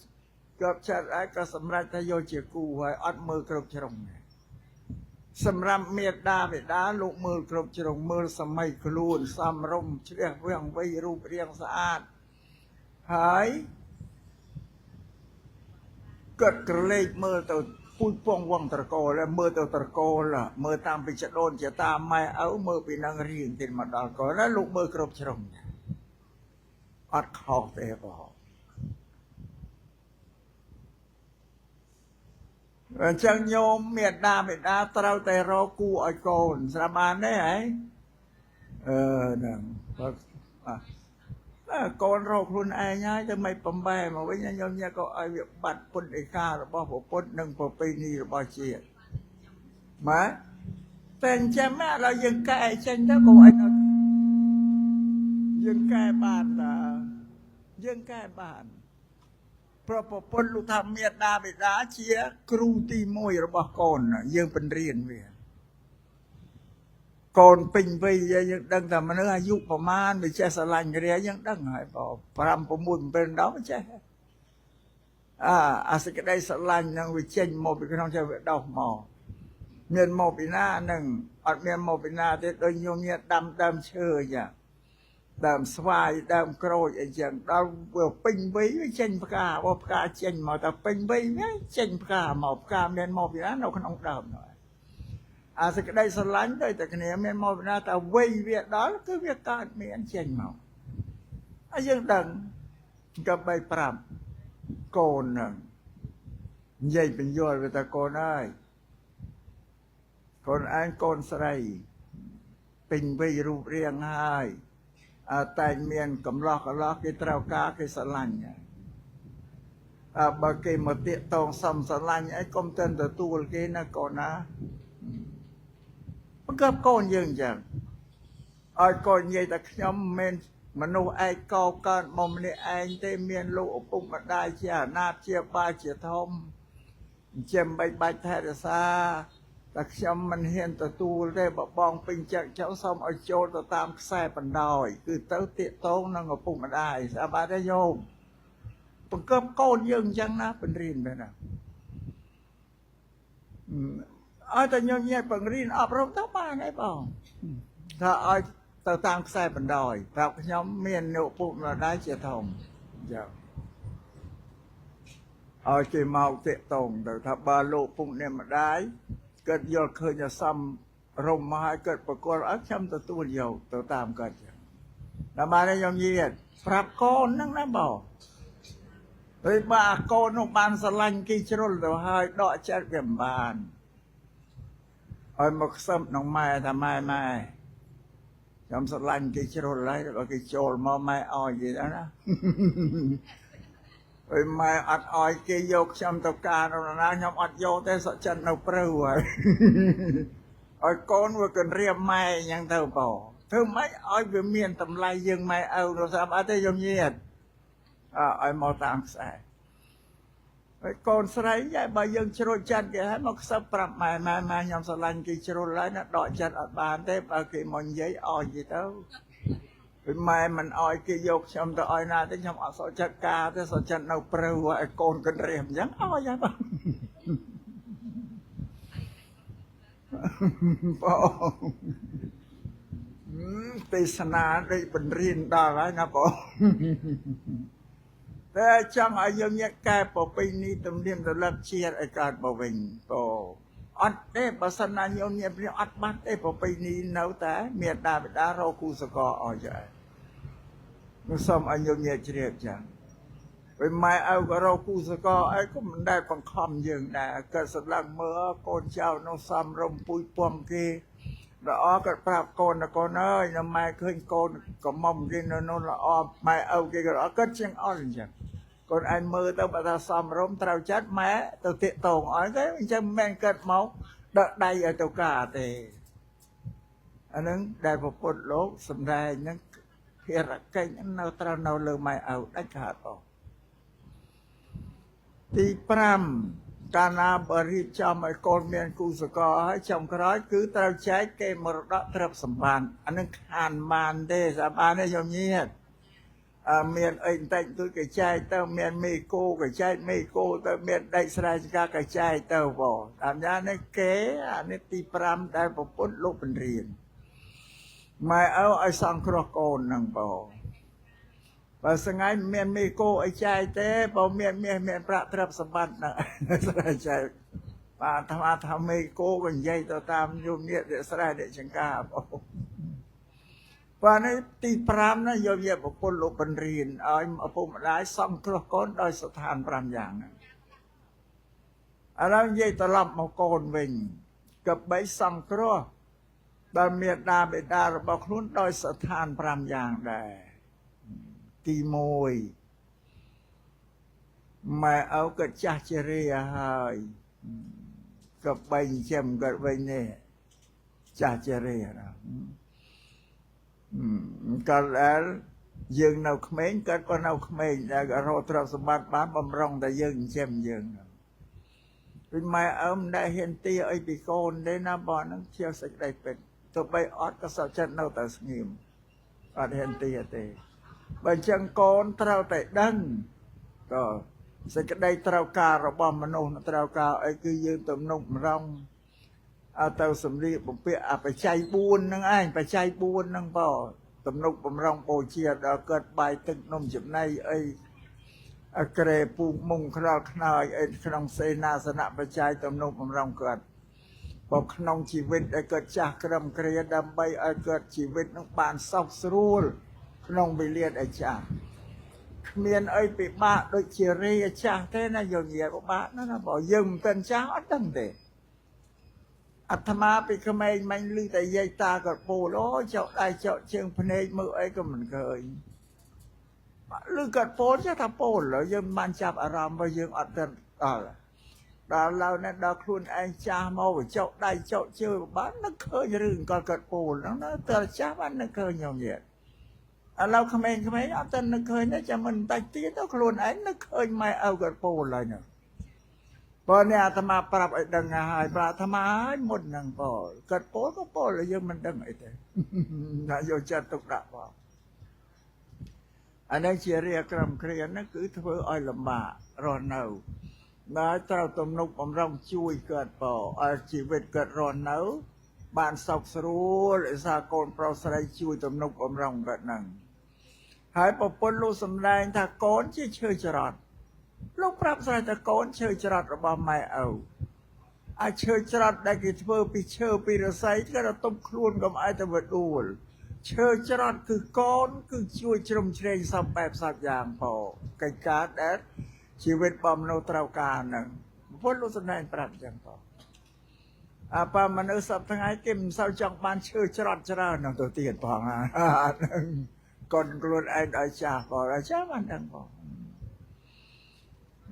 គ្រប់ចិត្តហើយក៏សម្រេចថាយកជាគូហើយអត់មើលគ្រប់ជ្រុងសម្រាប់មេត្តាបិតាលោកមើលគ្រប់ជ្រុងមើលសម័យខ្លួនសមរម្យជ្រះវាងវៃរូបរាងស្អាតហើយគាត់ក្រឡេកមើលទៅពូជពងវងត្រកូលមើលទៅត្រកូលមើលតាមពីចដូនជាតាម៉ែឪមើលពីនឹងរៀងទៀតមកដល់កូនណាលោកមើលគ្រប់ជ្រុងអត់ខុសទេបងអញ្ចឹងញោមមេត្តាបិតាត្រូវតែរកគូឲ្យកូនស្រាប់បានទេហ៎ហ្នឹងកូនរកខ្លួនឯងហើយទៅមិនបំបែមកវិញញោមញ៉ាក៏ឲ្យវាបាត់ពុទ្ធឯការបស់ពុទ្ធនិងប្រពៃណីរបស់ជាតិម៉ែតែអញ្ចឹងឥឡូវយើងកែចេញទៅក៏ឲ្យយើងកែបានយើងកែបានប្រពន្ធលោកថាមេត្តាបិតាជាគ្រូទី1របស់កូនយើងបញ្រៀនវាកូនពេញវ័យយើងដឹងថាមនុស្សអាយុប្រមាណវាចេះស្រឡាញ់គ្នាយើងដឹងហើយបង5 6 7 10ចេះអាសេចក្តីស្រឡាញ់នឹងវាចេញមកពីក្នុងចិត្តវាដោះមកមានមកពីណានឹងអត់មានមកពីណាទេដូចញោមញាដាំដើមឈើអញ្ចឹងដើមស្វាយដើមក្រូចអីចឹងដល់វាពេញវ័យវាចេញផ្កាបើផ្កាចេញមកតែពេញវ័យវាចេញផ្កាមកផ្កាមានមកពីណានៅក្នុងដើមនោះអាសេចក្តីស្រឡាញ់ដូចតែគ្នាមានមកពីណាតែវ័យវាដល់គឺវាកើតមានចេញមកហើយយើងដឹងក៏បីប្រាប់កូននឹងនិយាយបញ្យល់វាថាកូនអើយកូនឯងកូនស្រីពេញវ័យរូបរាងហើយតែមានកំឡោះគេត្រូវការគេស្រឡាញ់បើគេមកតាកតងសំស្រឡាញ់អីកុំទៅទទួលគេណាកូនណាបង្កើបកូនយើងអញ្ចឹងឲ្យកូននិយាយថាខ្ញុំមិនមនុស្សឯកោកើតមកម្នាក់ឯងទេមានលោកឪពុកម្ដាយជាអនាថជាបាជាធំជាបីបាច់ថែរក្សាតែខ្ញុំមិនហ៊ានទទួលទេបើបងពេញចិត្តចៅសូមឲ្យចូលទៅតាមខ្សែបណ្ដោយគឺទៅតាកតងនឹងឪពុកម្ដាយស្អាតទេញោមបង្កើបកូនយើងអញ្ចឹងណាបញ្រៀនមែនណាឲ្យតែញោមញ៉ែបង្រៀនអប់រំទៅបានហើយបងថាឲ្យទៅតាមខ្សែបណ្ដោយប្រាប់ខ្ញុំមានឪពុកម្ដាយជាធំចាឲ្យគេមកតាកតងទៅថាបើលោកពុកម្ដាយគាត់យល់ឃើញអាសំរុំមកឲ្យគាត់ប្រគល់ឲ្យខ្ញុំទទួលយកទៅតាមគាត់ចឹងដល់បានខ្ញុំនិយាយប្រាប់កូនហ្នឹងណាបងហើយបើកូននោះបានស្រឡាញ់គេជ្រុលទៅហើយដកចិត្តវាមិនបានឲ្យមកខ្សឹបនឹងម៉ែថាម៉ែខ្ញុំស្រឡាញ់គេជ្រុលហើយបើគេចូលមកម៉ែអោយគេដែរណាហើយម៉ែអត់អោយគេយកខ្ញុំទៅការនរណាខ្ញុំអត់យកទេសុខចិត្តនៅព្រៅហើយឲ្យកូនវាគិនរៀបម៉ែអញ្ចឹងទៅបងធ្វើម៉េចឲ្យវាមានតម្លៃយើងម៉ែឪនោះស្រាប់អត់ទេខ្ញុំញាតឲ្យមកតាមខ្សែហើយកូនស្រីតែបើយើងជ្រុលចិត្តគេហើយមកខ្សឹបប្រាប់ម៉ែខ្ញុំស្រឡាញ់គេជ្រុលហើយណាដកចិត្តអត់បានទេបើគេមកនិយាយអោយគេទៅពីម៉ែមិនអោយគេយកខ្ញុំទៅអោយណាទេខ្ញុំអត់សុខចិត្តការទេសុខចិត្តនៅព្រៅឲ្យកូនកិនរៀមអញ្ចឹងអោយហើយបងទេសនាដូចបញ្រៀនដល់ហើយណាបងតែចង់ឲ្យយើងញាក់កែប្រពៃណីទំនៀមទម្លាប់ជាតិឲ្យកើតមកវិញបងអត់ទេបើសិនណាញោមញាក់អត់បាត់ទេប្រពៃណីនៅតែមេត្តាបិតារកគូសកលអស់ចា nó xong anh nhung nhẹ chìa chẳng với mai ao có rau cu sơ co ấy cũng mình đây bằng khom dừng nè cất sẵn lăng mưa con cháu nó xăm rồng bùi bom kia đó cất bạp con ơi nó mai khơi con có mong kia nó là mai ao kia đó cất chân on chẳng còn anh mơ tao bà ta xăm rồng tao chết mẹ tao tiện tồn ở thế mình chân men cất máu đợt đây ở tao cả thì anh ấy đại một cột lỗ sầm rai những hiện ra cây những nào tao nào lơ mai ao đánh cả toទី5កាលណាបើរៀបចំឲ្យកូនមានគូសកលហើយចំក្រោយគឺត្រូវចែកគេមរតកទ្រព្យសម្បត្តិអានឹងខានបានទេសាបានទេខ្ញុំញាតមានអីបន្តិចទួចក៏ចែកទៅមានមេគោក៏ចែកមេគោទៅមានដេកស្រែចម្ការក៏ចែកទៅបងតាមយ៉ាងនេះគេអានេះទី5ដែលប្រពន្ធលោកបញ្រៀនម៉ែឲ្យសង្គ្រោះកូនហ្នឹងបងបើស្ងាយមានមេគោឲ្យចែកទេបើមានប្រាក់ទ្រព្យសម្បត្តិណាស្រែចែកបាទថាមេគោក៏និយាយទៅតាមយមនេះស្រែនេះចង្ការបងបាទនេះទី5ណាយកយកប្រពន្ធលោកបញ្រៀនឲ្យឪពុកម្ដាយសង្គ្រោះកូនដោយស្ថាន5យ៉ាងហ្នឹងឥឡូវនិយាយត្រឡប់មកកូនវិញក៏បីសង្គ្រោះដល់មេដាបេដារបស់ខ្លួនដោយស្ថាន5យ៉ាងដែរទី1ម៉ែឪក៏ចាស់ជារាហើយក៏បីចាំក៏វិញនេះចាស់ជារាណាកាលដែលយើងនៅក្មេងកើតក៏នៅក្មេងដែលរកទ្រព្យសម្បត្តិបានបំរុងតែយើងចាំយើងវិញម៉ែឪមិនដែលហ៊ានទាអីពីកូនទេណាបងហ្នឹងជាសេចក្តីពិតទោះបីអត់ក៏សុខចិត្តនៅតែស្ងៀមអត់ហ៊ានទាទេបើអញ្ចឹងកូនត្រូវតែដឹងក៏សេចក្តីត្រូវការរបស់មនុស្សត្រូវការអីគឺយើងទំនុកម្រងឲ្យទៅសម្លៀកបំពាក់បច្ច័យ4ហ្នឹងឯងបច្ច័យ4ហ្នឹងបងទំនុកបំរុងបូជាដល់កើតបាយទឹកនំចំណីអីអក្រែពូកមុងខ្នល់ខ្នើយអីក្នុងសេនាសនៈបច្ច័យទំនុកបំរុងកើតបើក្នុងជីវិតឲ្យកើតចាស់ក្រឹមគ្រាដើម្បីឲ្យកើតជីវិតនឹងបានសុខស្រួលក្នុងវេលាដែលចាស់គ្មានអីពិបាកដូចជារាចាស់ទេណាយើងនិយាយពិបាកណាបើយើងមិនទាន់ចាស់អត់ដឹងទេអាត្មាពីក្មេងមិញឮតែយាយតាគាត់ពោលអូចောက်ដៃចောက်ជើងភ្នែកមើលអីក៏មិនឃើញឮគាត់ពោលចេះថាពោលយើងមិនបានចាប់អារម្មណ៍របស់យើងអត់ទាន់ដល់ឡើយនេះដល់ខ្លួនឯងចាស់មកចောက်ដៃចောက်ជើងបាននឹកឃើញរឿងគាត់ពោលហ្នឹងណាតើចាស់បាននឹកឃើញខ្ញុំទៀតឥឡូវក្មេងអត់ទាន់នឹកឃើញទេចាំមិនបាច់ទៀតទៅខ្លួនឯងនឹកឃើញម៉ែឪគាត់ពោលហើយណាបើនេះអាត្មាប្រាប់ឲ្យដឹងហើយប្រាប់អាត្មាឲ្យមុនហ្នឹងបងគាត់ពោលក៏ពោលយើងមិនដឹងអីទេណាយកចិត្តទុកដាក់បងអានេះជារាក្រំគ្រាហ្នឹងគឺធ្វើឲ្យលំបាករស់នៅដែលត្រូវទំនុកបំរុងជួយគាត់បងឲ្យជីវិតគាត់រស់នៅបានសុខស្រួលឧស្សាហ៍កូនប្រុសស្រីជួយទំនុកបំរុងគាត់ហ្នឹងហើយប្រពន្ធលោកសំដែងថាកូនជាឈើច្រត់លោកប្រាប់ស្រីថាកូនឈើច្រត់របស់ម៉ែឪអាចឈើច្រត់ដែលគេធ្វើពីឈើពីរស័យគាត់ទុំខ្លួនកុំឲ្យទៅវដួលឈើច្រត់គឺកូនគឺជួយជ្រោមជ្រែងសពបែបសពយ៉ាងផងកិច្ចការដែលជីវិតបំណោត្រូវការហ្នឹងប្រពន្ធលោកសំដែងប្រាប់ចឹងផងបើមនុស្សសពថ្ងៃគេមិនសូវចង់បានឈើច្រត់ច្រើននោះទៅទៀតផងហ្នឹងកូនខ្លួនឯងឲ្យចាស់ផងឲ្យចាស់បានដឹងផង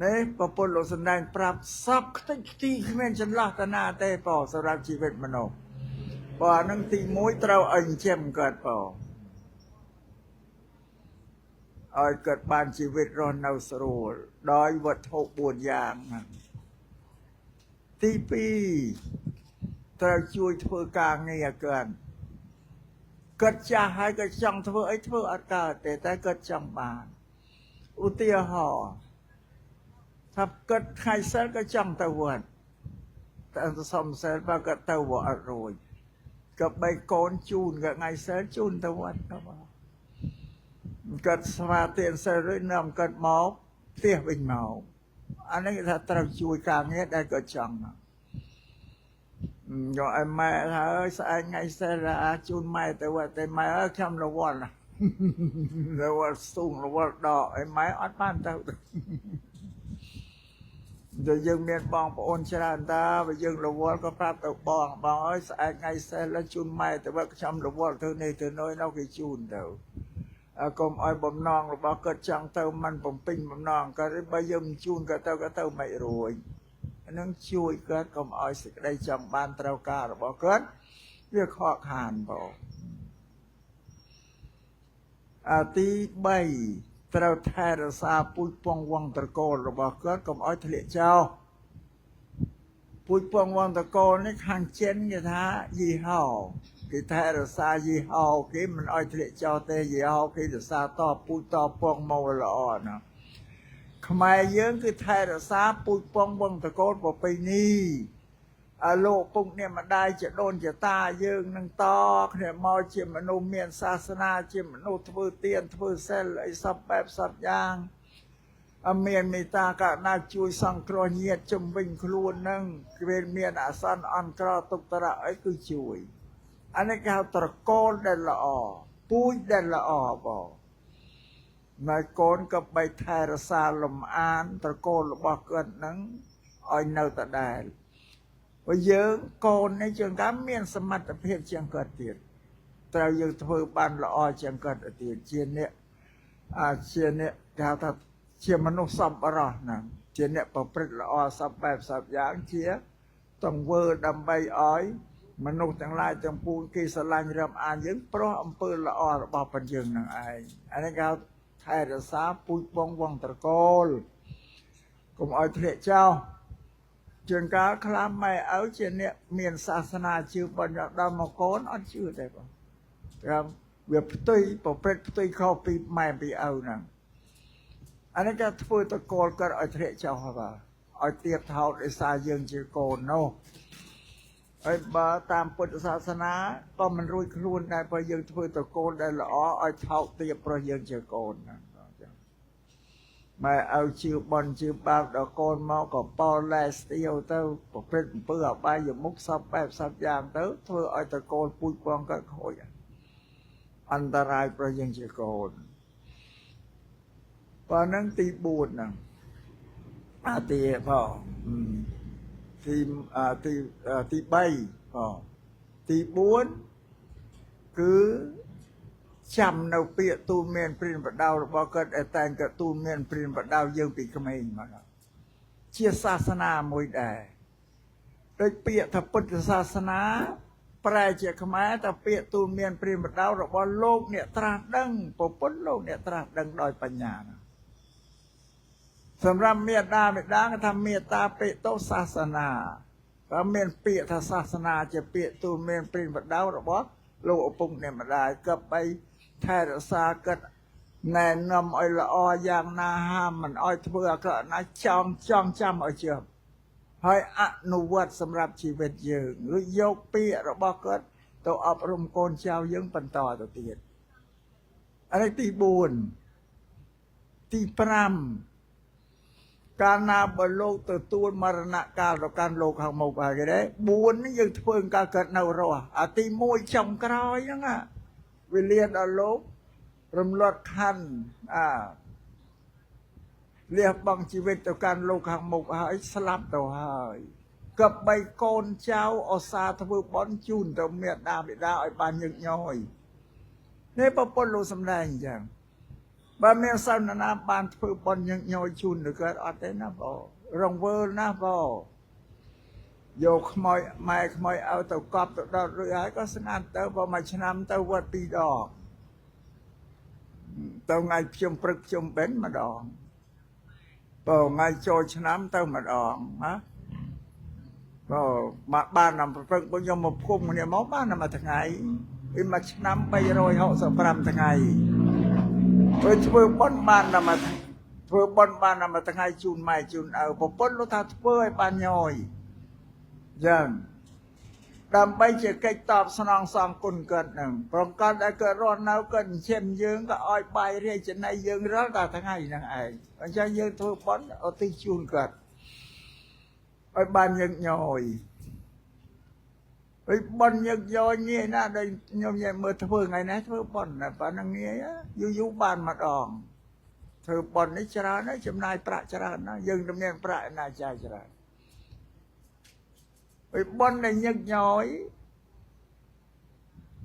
នេះប្រពន្ធលោកសំដែងប្រាប់សពខ្ទេចខ្ទីគ្មានចន្លោះតាណាទេបងសម្រាប់ជីវិតមនុស្សបើអានឹងទី1ត្រូវឲ្យចិញ្ចឹមកើតបងឲ្យកើតបានជីវិតរស់នៅស្រួលដោយវត្ថុ4យ៉ាងហ្នឹងទី2ត្រូវជួយធ្វើការងារគាត់ចាស់ហើយក៏ចង់ធ្វើអីធ្វើអត់កើតទេតែគាត់ចង់បានឧទាហរណ៍ថាគាត់ថ្ងៃសិលក៏ចង់ទៅវត្តតែសុំសិលបើគាត់ទៅវត្តអត់រួចក៏បីកូនជូនក៏ថ្ងៃសិលជូនទៅវត្តទៅគាត់ស្វាទានសិលរួចនាំគាត់មកផ្ទះវិញមកអានេះថាត្រូវជួយការងារដែលគាត់ចង់យកឲ្យម៉ែថាអើយស្អែកថ្ងៃសិលជូនម៉ែទៅវត្តតែម៉ែអើយខ្ញុំរវល់ណា rồi sung rồi đỏ ấy máy ót ban tao rồi dương miền bong của ôn chả ta và dương là vợ có pháp tàu bong ơi sai ngay xe là chun mai từ bắc trong là vợ thứ này từ nơi nào cái chun đâu cùng ai bầm non rồi bao cất trăng tàu man bầm pin bầm non cái bây giờ chun cái tàu mày rồi nó chui cái cùng ai sẽ đây trong ban tàu ca rồi bao cất việc họ hàn bảo tí bay tàu thay ra xa bụi phong quăng tờ cô rồi bảo cất cùng ai thề trao bụi phong quăng tờ cô nó hàng chén như thế gì hào cái thay ra xa gì hào cái mình ai thề trao tê gì hào cái ra xa to bụi to phong màu lọ nè không ai dưỡng cái thay ra xa bụi phong quăng tờ cô bảo bay ni lộ bụngเนี่ยมันได้จะโดนจะตายืงนังตอกเนี่ยมอเชื่อมโนเมียนศาสนาเชื่อมโนทวเตียนทวเซลไอสับแบบสับยางเมียนมีตากะนาจุยสังครเนียจุ่มวิ่งครูนึงเป็นเมียนอาสันอันกระตุกตระไอ้คือจุยอันนี้เขาตะโกนเดินละอปุ้ยเดินละอบอกนายโกนกับใบไทยรสาลมอานตะโกนบอกเกินนังอ้อยเนตะได้bây giờ con này trường cám miền sầm mặt tập hiện chẳng cần tiền, tao giờ thôi ban lọ chẳng cần tiền chiên nè, chiên nè cao thật chiên mà nó sập rồi nè, chiên nè bảo bật lọ sập bẹp sập dáng chia, tổng vơ đầm bay ói, mà nó chẳng lại chẳng buồn khi sờ lanh rầm an những pro âm pơ lọ bảo phần giường nàng ai, anh ấy cao thay ra xá bụi bong vòng tờ côn, cùng ai thiệt trao trường cá khám mày áo trên nè miền sa na chưa bao giờ đâu mà có nó chưa đẹp không việc tôi bảo bếp tôi không bị mày bị áo nè anh ấy cái thôi tôi coi cái ở thế cho họ vào ở tiệt thảo để xa dương chỉ còn nô ở bà tam phật sa na có mình ruồi luôn này bây giờ thôi tôi coi đây là ở thảo tiệt bây giờ chỉ còn mà ao chiều bòn chiều bao đó con mau có Palestine tao một bên bữa ở bay giờ múc sắp bẹp sắp giang tới thôi ở tao con bụi con các hội anh ta rai bây giờ chỉ còn và nâng tì buồn nè tì vào tì bay tì buồn cứ chăm nấu bịa tu miền prin bắt đầu bao cáiแต่งกับtu miền prin bắt đầu dương bị cái mình mà nó chiaศาสนามวยได้โดยเปียถ้าพุทธศาสนาแปลเจียขมายแต่เปียtu miền prin bắt đầuเราโลกเนี่ยตรัสดังปกป้องโลกเนี่ยตรัสดังโดยปัญญาสำหรับเมตตาเมตตาก็ทำเมตตาเปียโตศาสนาก็เมียนเปียถ้าศาสนาจะเปียtu miền prin bắt đầuเราโลกปุ่งเนี่ยมาได้ก็ไปไทยรักษาก็แนะนำไอ้ละอย่างนาห้ามมันอ้อยเพื่อก็น่าจ้องจำเอาเชื่อให้อนุวัตสำหรับชีวิตยืงหรือยกปีเราบอกก็ตัวอบรมโกนเจ้ายังปันต่อตัวเตียนอะไรตีบุญตีพรำการนาบนโลกตัวตูนมรณะการเราการโลกหางหมกอะไรได้บุญนี่ยังเพิ่งการเกิดเน่ารอตีมวยจำกรอยนั่งอ่ะวิเลียนอโลกรำลดคันเรียกบางชีวิตต่อการโลกหางหมกหายสลับต่อหายกับใบโกนเจ้าอสาทวีบอนจูนต่อเมียดาบิดาไอ้บานยึกย่อยนี่ปปนโลสำแดงอย่างบานเมียสาวนาบานทวีบอนยึกย่อยจูนหรือเกิดอัดได้นะบ่รองเวอร์นะบ่โยกขโมยไม่ขโมยเอาตัวกอบตัวดอกเรือก็สงานเตาพอมาชนะเตาวัดปีดอกเตาไงชมปรึกชมเบนมาดองพอไงโจชนะเตามาดองนะพอมาบ้านนำปรึกพอยมมาพุ่มเนี่ยมอบ้านนำมาทั้งไงอิมาชนะไปโรยเขาสปรามทั้งไงเพื่อช่วยป้อนบ้านนำมาเพื่อป้อนบ้านนำมาทั้งไงจูนไม่จูนเอาพอป้อนรถทับเพื่อบ้านย่อยยังดำไปจะเกิดตอบสนองสองกุลเกิดหนึ่งปรองการได้เกิดร้อนหนาวเกิดเช่นยืงก็อ้อยไปเรียกจะในยืงร้อนแต่ทั้งไงนั่งไอ้มันจะยืงทั่วป้อนเอาตีจูนเกิดอ้อยบานยังย่อย ấy bận nhật do nghe na đây nhom nhẹ mưa thưa ngày nay thưa bận là bạn đang nghe á du bàn mặt đòn thưa bận ấy chả nó chấm nay prạ chả nó dừng đâm nhẹ prạ na chả chả ấy bận này nhật nhói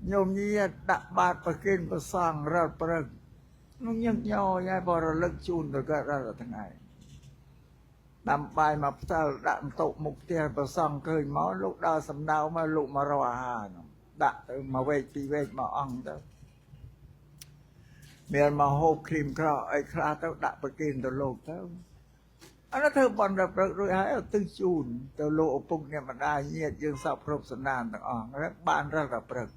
nhom nhẹ đặt bát bạc kinh bát sang ra prang nó nhật nhói ai bỏ ra lực chun rồi cả ra thằng này đâm bài mà sao đạn tụ mục tiêu bát sang cười máu lúc đó sầm đau mà lụ mà ròa hà đạn mà về thì về mà ăn đó miền mà hộp kìm cọ ấy khá tao đạn bạc kinh tao lột tao anh nó thơ bọn đập rồi hãy ở tư chun tao lộ bụng này mà đa nhiệt dương sọc rộp sân đàn tao ăn nó ban ra đập rực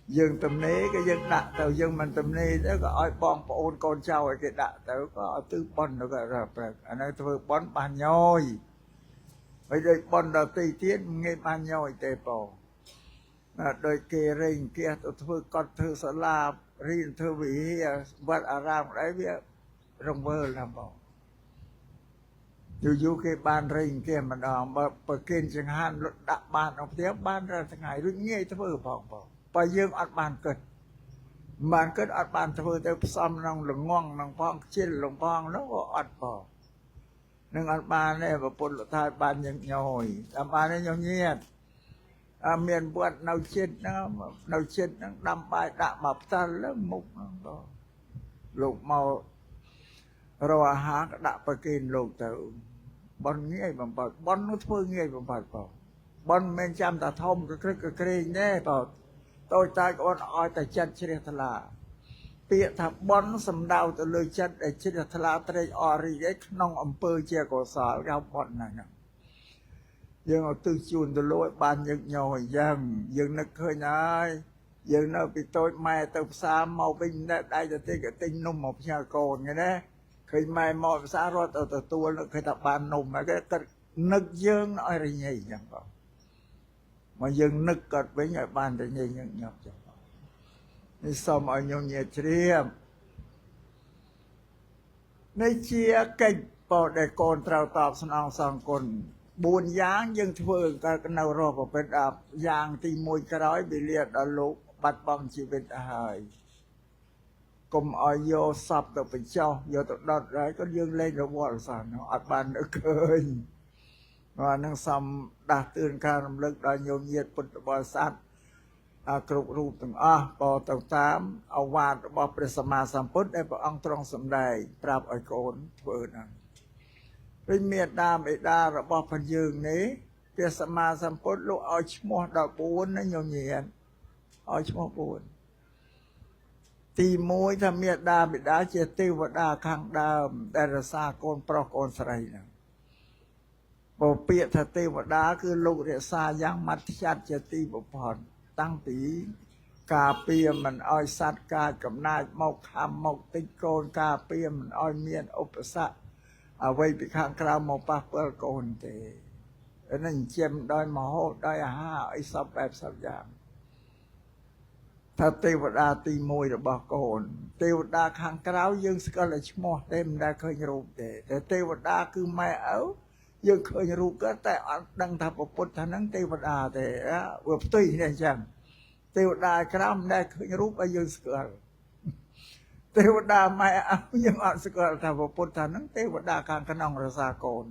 dương tầm nế cái dương đạn tao dương mình tầm nế đó có ai bong ôn con trâu ấy cái đạn tao có tư bọn nó gọi đập rực anh ấy thơ bọn bàn nhoi bây giờ bọn đập tì tiết nghe bàn nhoi tê bò đời kê rình kia tao thơ con thơ sở la riêng thơ vị vật à ram đấy biết rồng vơ làm bò dù cái ban rình kia mà đó mà bờ kênh chẳng hạn đặt bàn ông tiếp ban ra thằng ngày rồi nghe thơ vơ bò bây giờ ăn bàn cất ăn bàn thơ vơ tới xăm nông lồng ngon nông phong trên lồng phong nó có ăn bò nhưng ăn bàn này và bột thai bàn những nhồi ăn bàn này nhau nhiệt miền buồn nào chết nó đâm bài đạm bập ta lớn mục nó lục màu rồi há đạm bờ kênh lục tự bọn nghe bằng bờ bọn nó thưa nghe bằng bờ bọn men chăm ta thông cái nè bảo tôi ta còn oi ta chân chia thật là bịa thằng bọn sầm đau từ lời chân để chia thật là tới ori đấy nông âm pơ chia cổ sở ra bọn này nè nhưng mà tư chun từ lối ban những nhồi dân nó khơi nhai dân nó bị tôi mai từ xa màu bình đây là cái tinh nung một nhà cồn như thế khi mai mọi xa rồi từ tua nó khi tập ban nung mà cái nực dương nó ai nhảy chẳng có mà dân nực cật với nhà ban thì nhảy những nhập chẳng có nên xong ở nhau nhiệt riêng nên chia kịch bỏ để con trao tọp sang con buồn dáng dân thưa cái nào rồi vào bên đạp giang thì mùi cái đói bị liệt ở lũ bắt băng chỉ bên hơi cùng ở vô sập được bên trong vô tụi đợt đấy có dương lên rồi bỏ sao nó ăn bàn nữa cười và năng xong đạt tương ca làm lực đã nhiều nhiệt bật bỏ sát cục rụp từng bỏ tầng 8 ở ngoài bỏ Presama Samput để bỏ ăn trong sầm đầy prap ở cồn vừa nè với miền Nam ấy đa rồi bỏ phần dương này Presama Samput lúc ở mua đợt 4 nó nhiều nhiệt ở mua 4 ตีมวยถ้าเมียดาบิดาเจติวดาข้างดามแต่รสาโกนปรโกนสไรนะปเปียถ้าเทวดาคือลูกเรศายังมัธยัติเจติบุพรตั้งปีกาเปียมันอ้อยสัตว์กากับนายมกคำมกติโกนกาเปียมันอ้อยเมียนอุปสรรคเอาไว้ไปข้างคราวมปะเปิลโกนเตนั่นเจียมดอยมโหดอยห้าไอ้สับแบบสับอย่างถ้าเทวดาตีมวยหรือบอกโกนเทวดาข้างกราวยังสกัดเลยชโมเต็มได้เคยรู้แต่เทวดาคือไม่เอายังเคยรู้ก็แต่ดังทับปุถทานังเทวดาแต่ว่าตุยเนี่ยจังเทวดากราวได้เคยรู้ไปยังสกัดเทวดาไม่เอายังอ่านสกัดทับปุถทานังเทวดาข้างขนองรสาโกน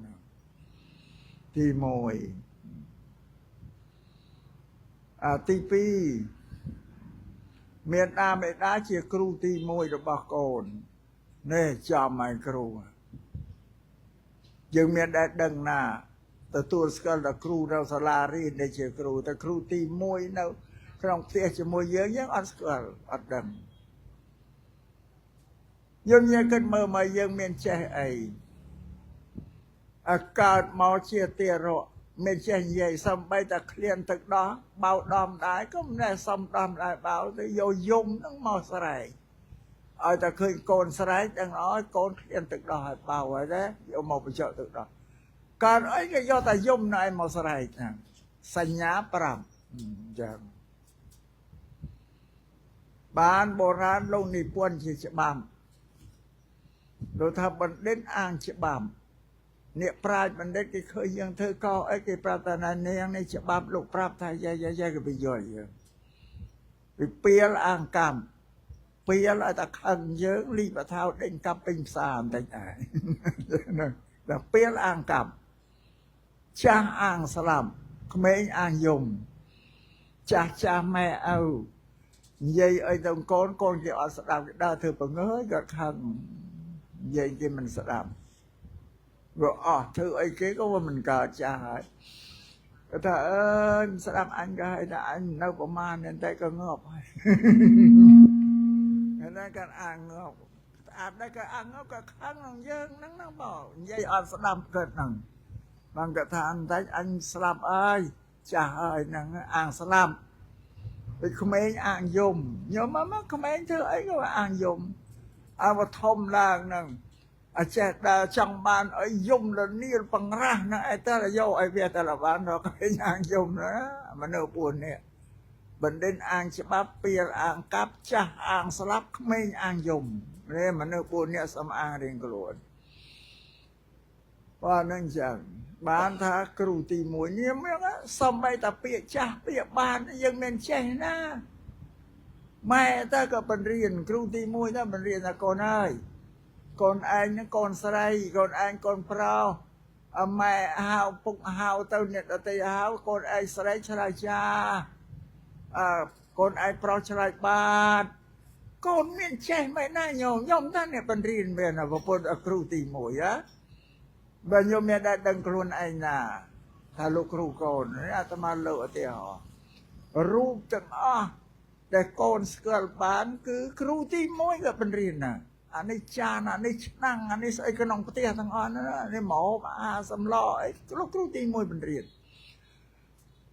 ตีมวยตีปีเมียนอาไม่ได้เชี่ยครูตีมวยระบากอนเนี่ยจอมไม่ครูยังเมียนได้ดังหน้าแต่ตัวสกัดครูเราสลารีในเชี่ยครูแต่ครูตีมวยเราครองเตี้ยจะมวยเยอะยังอันสกัดอัดดังยังยังกันเมื่อมายังเมียนเช่ไออากาศเมาเชี่ยเตี้ยรอไม่ใช่ใหญ่ซ้ำไปแต่เคลียนตึกđóเบาดอมได้ก็ไม่ได้ซ้ำดอมได้เบาแต่โยยุ่งต้องมาสลายแต่เคยโกนสลายจังน้อยโกนเคลียนตึกđóเบาไว้ได้โยมเอาไปเจาะตึกđóการไอ้ก็โยแต่ยุ่งนายมาสลายนะสัญญาปรับจังบ้านโบราณลงนิพนธ์ฉบับโดยทำบันเด่นอ่างฉบับ เนี่ยปราชญ์บัณฑิตគេឃើញយើងធ្វើកអីគេប្រាប់ថានាងនេះច្បាប់លោកប្រាប់ថាយ៉ាគេទៅយល់យើងពីពៀលអាងកម្មពៀលឲ្យតែខឹងយើងលីបថាដេញកាប់ពេញផ្សារបន្តិចដែរហ្នឹងដល់ពៀលអាងកម្មចាស់អាងស្លាប់ក្មេងអាងយំចាស់ម៉ែឪនិយាយអីទៅកូនគេអត់ស្ដាប់គេដើរធ្វើបង្ងើយគាត់ខឹងនិយាយគេមិនស្ដាប់វាអស់ធ្វើអីគេក៏វាមិនកើតចាស់ហើយគាត់ថាអើយមិនស្ដាប់អញក៏ហើយថាអញនៅប្រមាណនេះតែក៏ងាប់ហើយហ្នឹងគាត់អាងងាប់អាប់ដែរក៏អាងងាប់ក៏ខឹងនឹងយើងហ្នឹងបងនិយាយអត់ស្ដាប់គាត់ហ្នឹងបងគាត់ថាអញតែអញស្លាប់អើយចាស់ហើយហ្នឹងអាងស្លាប់ពេលក្មេងអាងយំមកក្មេងធ្វើអីក៏អាងយំអើមកធំឡើងហ្នឹងអចេះដើរចង់បានអីយំលនីលបង្រាស់ហ្នឹងឯតែយកឲ្យវាតែបានរកក្មេងអាងយំណាមនុស្ស4នាក់បណ្ឌិតអាងច្បាប់ពៀលអាងកាប់ចាស់អាងស្លាប់ក្មេងអាងយំនេះមនុស្ស4នាក់សំអាងរៀងខ្លួនបើនឹងចឹងបានថាគ្រូទី1នេះមកសំបីតាពាក្យចាស់ពាក្យបានយើងមិនចេះណាម៉ែតើក៏បង្រៀនគ្រូទី1ទៅបង្រៀនថាកូនអើយកូនឯងហ្នឹងកូនស្រីកូនឯងកូនប្រុសម៉ែហៅពុកហៅទៅអ្នកដទៃហៅកូនឯងស្រីឆ្លើយចាកូនឯងប្រុសឆ្លើយបាទកូនមានចេះមិនណាញោមតាអ្នកបង្រៀនមែនប្រពន្ធគ្រូទី1ហ៎បើញោមមានតែដឹងខ្លួនឯងណាថាលោកគ្រូកូនអាត្មាលើកឧទាហរណ៍រូបទាំងអស់ដែលកូនស្គាល់បានគឺគ្រូទី1ក៏បង្រៀនណាអានេះចានអានេះឆ្នាំងអានេះស្អីក្នុងផ្ទះទាំងអស់ណានេះម៉ូបអាសម្លអីលោកគ្រូទី1បង្រៀន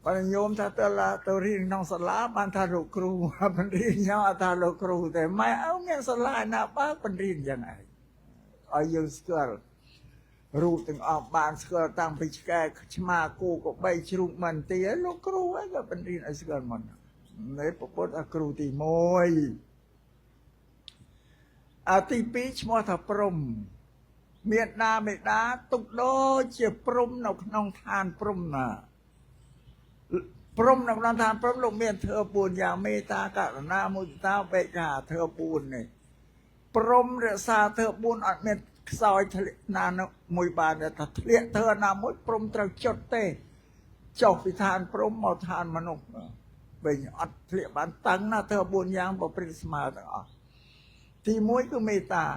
បើញោមថាទៅរៀនក្នុងសាលាបានថាលោកគ្រូបង្រៀនញោមអត់ថាលោកគ្រូតែម៉ែឪមានសាលាណាបើបង្រៀនយ៉ាងឯងឲ្យយើងស្គាល់រូបទាំងអស់បានស្គាល់តាំងពីឆ្កែឆ្មាគោក៏បីជ្រូកមិនទីលោកគ្រូអីក៏បង្រៀនឲ្យស្គាល់មកនេះប្រពុតអាគ្រូទី1អាទី2ឈ្មោះថាព្រំមានដាមេដាទុកដូចជាព្រំនៅក្នុងឋានព្រំណាព្រំនៅក្នុងឋានព្រំលោកមានធ្វើ4យ៉ាងមេត្តាករុណាមុទិតាបេក្ខាធ្វើ4នេះព្រំរក្សាធ្វើ4អត់មានខ្សោយធ្លាក់ណាមួយបានថាធ្លាក់ធ្វើណាមួយព្រំត្រូវចុតទេចុះពីឋានព្រំមកឋានមនុស្សវិញអត់ធ្លាក់បានតឹងណាធ្វើ4យ៉ាងប្រព្រឹត្តស្មើទាំងអស់ទី1គឺមេត្តា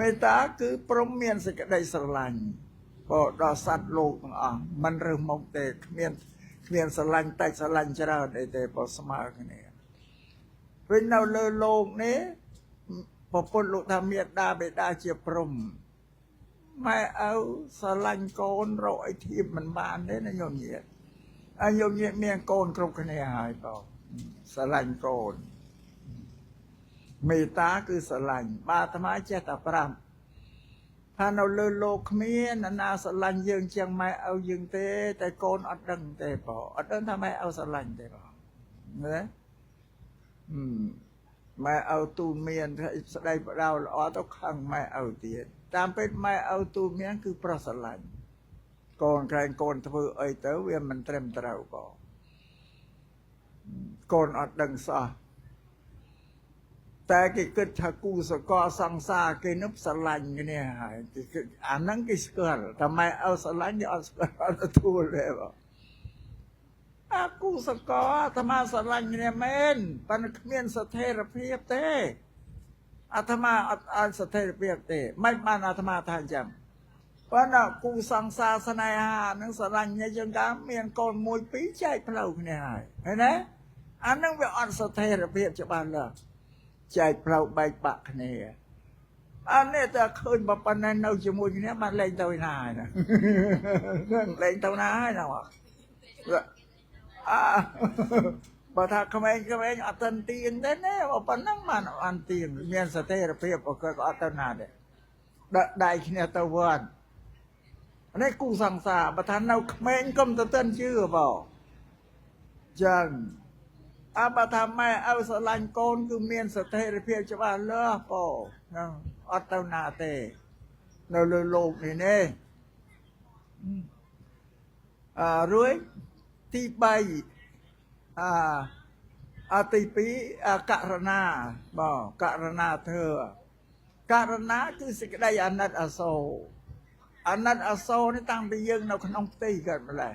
មេត្តាគឺព្រមមានសេចក្តីស្រឡាញ់ក៏ដល់សត្វលោកទាំងអស់មិនរើសមុខទេគ្មានស្រឡាញ់តិចស្រឡាញ់ច្រើនអីទេបើស្មើគ្នាវិញនៅលើលោកនេះប្រពុតលោកថាមេត្តាបេតាជាព្រំម៉ែឪស្រឡាញ់កូនរកអីធៀបមិនបានទេណាញោមញាតិញោមញាតិមានកូនគ្រប់គ្នាហើយបងស្រឡាញ់កូនមេត្តាគឺស្រឡាញ់បាទអាត្មាចេះតែប្រាប់ថានៅលើលោកគ្មាននរណាស្រឡាញ់យើងជាងម៉ែឪយើងទេតែកូនអត់ដឹងទេបងអត់ដឹងថាម៉ែឪស្រឡាញ់ទេបងណាម៉ែឪទូមានស្ដីបដៅល្អទៅខឹងម៉ែឪទៀតតាមពិតម៉ែឪទូមានគឺប្រស្រឡាញ់កូនក្រែងកូនធ្វើអីទៅវាមិនត្រឹមត្រូវបងកូនអត់ដឹងសោះតែគេគិតថាគូសកលសង្សារគេនឹងស្រឡាញ់គ្នាហើយគេគិតអាហ្នឹងគេស្គាល់តែម៉ែឪស្រឡាញ់គេអត់ស្គាល់អត់ទទួលទេបងអាគូសកលអាត្មាស្រឡាញ់គ្នាមែនប៉ុន្តែគ្មានស្ថិរភាពទេអាត្មាអត់ឲ្យស្ថិរភាពទេមិនបានអាត្មាថាអញ្ចឹងប៉ុន្តែគូសង្សារស្នេហាហ្នឹងស្រឡាញ់គ្នាយើងកាមានកូន1 2ចែកផ្លូវគ្នាហើយឃើញទេអាហ្នឹងវាអត់ស្ថិរភាពច្បាស់លាស់ចែកផ្លូវបែកបាក់គ្នាអានេះតែឃើញបើប៉ុណ្ណេះនៅជាមួយគ្នាបានលេងទៅណាហើយណានឹងលេងទៅណាហើយណាបើថាក្មេងអត់ទាន់ទៀងទេណាបើប៉ុណ្ណឹងបានអត់ទៀងមានស្ថិរភាពក៏អត់ទៅណាដែរដាក់ដៃគ្នាទៅវត្តនេះគូសង្សារបើថានៅក្មេងកុំទៅទាន់ជឿបងចឹងបើថាម៉ែឪស្រឡាញ់កូនគឺមានស្ថិរភាពច្បាស់លាស់បងហ្នឹងអត់ទៅណាទេនៅលើលោកនេះ រួចទី3ទី2ករណាបងករណាធ្វើករណាគឺសេចក្តីអាណិតអាសូរអាណិតអាសូរនេះតាំងពីយើងនៅក្នុងផ្ទៃកើតម្លេះ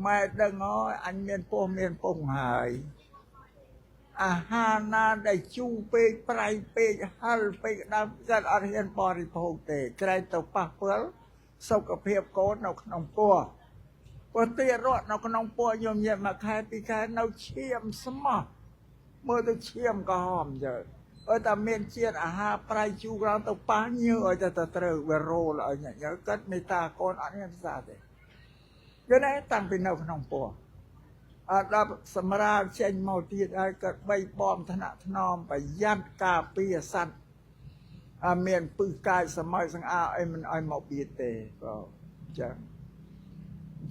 ម៉ែដឹងអើយអញមានពោះមានពងហើយអាហារណាដែលជូរពេកប្រៃពេកហឹរពេកដើមកើតអត់ហ៊ានបរិភោគទេក្រែងទៅប៉ះពាល់សុខភាពកូននៅក្នុងពោះព្រោះទារត់នៅក្នុងពោះញោមញាតមួយខែពីរខែនៅឈាមស្មោះមើលទៅឈាមក្រហមយើអើតែមានជាតិអាហារប្រៃជូរក្រោមទៅប៉ះញើឲ្យទៅត្រូវវារោលឲ្យញ៉ាំយើគាត់មេត្តាកូនអត់ហ៊ានផ្សាទេគឺតែតាំងពីនៅក្នុងពោះអត់ដល់សម្រាប់ចេញមកទៀតហើយគាត់បីបំថ្នាក់ថ្នមប្រយ័ត្នការពារសត្វមានពឹសកាយសម័យសង្អើអីមិនឲ្យមកបៀតទេបាទ